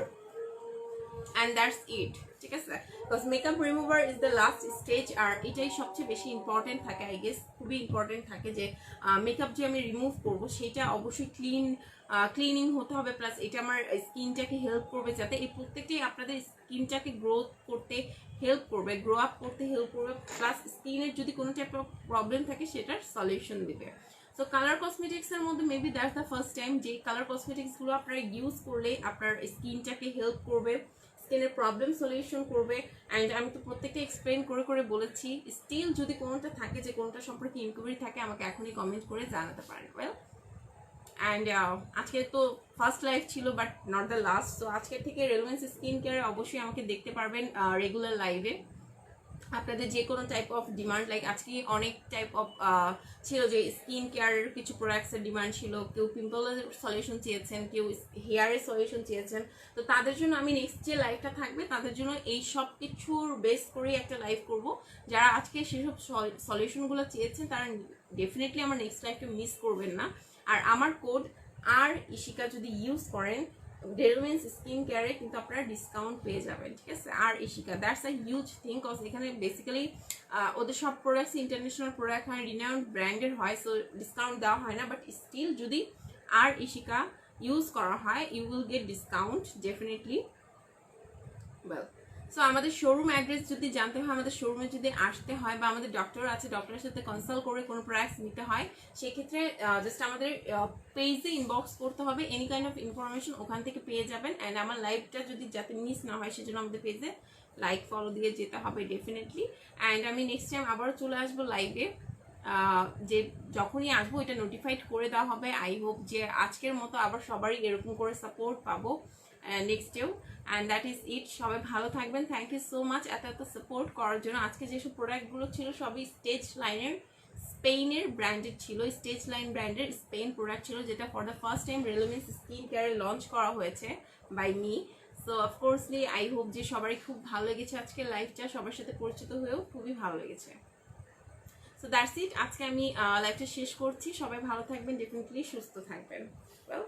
Speaker 1: and that's it, ঠিক আছে। Because makeup remover is the last stage, আর এটাই সবচেয়ে বেশি ইম্পর্টেন্ট থাকে, আই গেস খুবই ইম্পর্টেন্ট থাকে যে মেকআপ যে আমি রিমুভ করবো সেটা অবশ্যই ক্লিনিং হতে হবে, প্লাস এটা আমার স্কিনটাকে হেল্প করবে, যাতে এই প্রত্যেকটাই আপনাদের স্কিনটাকে গ্রোথ করতে হেল্প করবে, গ্রো আপ করতে হেল্প করবে, প্লাস স্কিনের যদি কোনো টাইপ অফ প্রবলেম থাকে সেটার সলিউশন দিবে। সো কালার কসমেটিক্সের মধ্যে maybe that's the first time যে কালার কসমেটিক্সগুলো আপনারা ইউজ করলে আপনার স্কিনটাকে হেল্প করবে, স্কিনের প্রবলেম সলিউশন করবে। অ্যান্ড আমি তো প্রত্যেকটা এক্সপ্লেন করে করে বলেছি। স্টিল যদি কোনোটা থাকে যে কোনোটা সম্পর্কে ইনকোয়ারি থাকে আমাকে এখনই কমেন্ট করে জানাতে পারেন। ওয়েল, অ্যান্ড আজকে তো ফার্স্ট লাইভ ছিল but not the last. So আজকের থেকে রেলেভেন্স স্কিন কেয়ারে অবশ্যই আমাকে দেখতে পারবেন রেগুলার লাইভে। আপনাদের যে কোনো টাইপ অফ ডিমান্ড, লাইক আজকে অনেক টাইপ অফ ছিল যে স্কিন কেয়ারের কিছু প্রোডাক্টসের ডিমান্ড ছিল, কেউ পিম্পলের সলিউশন চেয়েছেন, কেউ হেয়ারের সলিউশন চেয়েছেন। তো তাদের জন্য আমি নেক্সট যে লাইভটা থাকবে তাদের জন্য এই সব কিছুর বেস করেই একটা লাইভ করব। যারা আজকে সেসব সলিউশনগুলো চেয়েছেন তারা ডেফিনেটলি আমার নেক্সট লাইভটা মিস করবেন না। আর আমার কোড আর ইশিকা যদি ইউজ করেন রেলেভেন্স স্কিন কেয়ারে কিন্তু আপনারা ডিসকাউন্ট পেয়ে যাবেন, ঠিক আছে। আর Ishika that's a huge thing, cause এখানে বেসিক্যালি ওদের সব প্রোডাক্টস ইন্টারন্যাশনাল প্রোডাক্ট হয়, রিনাউন্ড ব্র্যান্ডের হয়, সো ডিসকাউন্ট দেওয়া হয় না। বাট স্টিল যদি আর ইশিকা ইউজ করা হয় you will get discount definitely. Well, so আমাদের শোরুম অ্যাড্রেস যদি জানতে হয়, আমাদের শোরুমে যদি আসতে হয়, বা আমাদের ডক্টর আছে ডক্টরের সাথে কনসাল্ট করে কোনো প্রোডাক্টস নিতে হয়, সেক্ষেত্রে জাস্ট আমাদের পেজে ইনবক্স করতে হবে, এনি কাইন্ড অফ ইনফরমেশন ওখান থেকে পেয়ে যাবেন। অ্যান্ড আমার লাইভটা যদি যাতে মিস না হয় সেজন্য আমাদের পেজে লাইক ফলো দিয়ে যেতে হবে ডেফিনেটলি। অ্যান্ড আমি নেক্সট টাইম আবারও চলে আসবো লাইভে, যে যখনই আসবো এটা নোটিফাইড করে দেওয়া হবে। আই হোপ যে আজকের মতো আবার সবারই এরকম করে সাপোর্ট পাবো নেক্সটেও। অ্যান্ড দ্যাট ইজ ইট, সবাই ভালো থাকবেন। থ্যাংক ইউ সো মাচ এত সাপোর্ট করার জন্য। আজকে যেসব প্রোডাক্টগুলো ছিল সবই স্টেজ লাইনের স্পেনের ব্র্যান্ডেড ছিল, স্টেজ লাইন ব্র্যান্ডের স্পেন প্রোডাক্ট ছিল, যেটা for the first time relevance skin কেয়ারে লঞ্চ করা হয়েছে বাই মি। সো অফকোর্সলি আই হোপ যে সবারই খুব ভালো লেগেছে আজকের লাইভটা, সবার সাথে পরিচিত হয়েও খুবই ভালো লেগেছে। সো দ্যাটস ইট, আজকে আমি লাইভটা শেষ করছি। সবাই ভালো থাকবেন, ডেফিনেটলি সুস্থ থাকবেন। ওয়েল।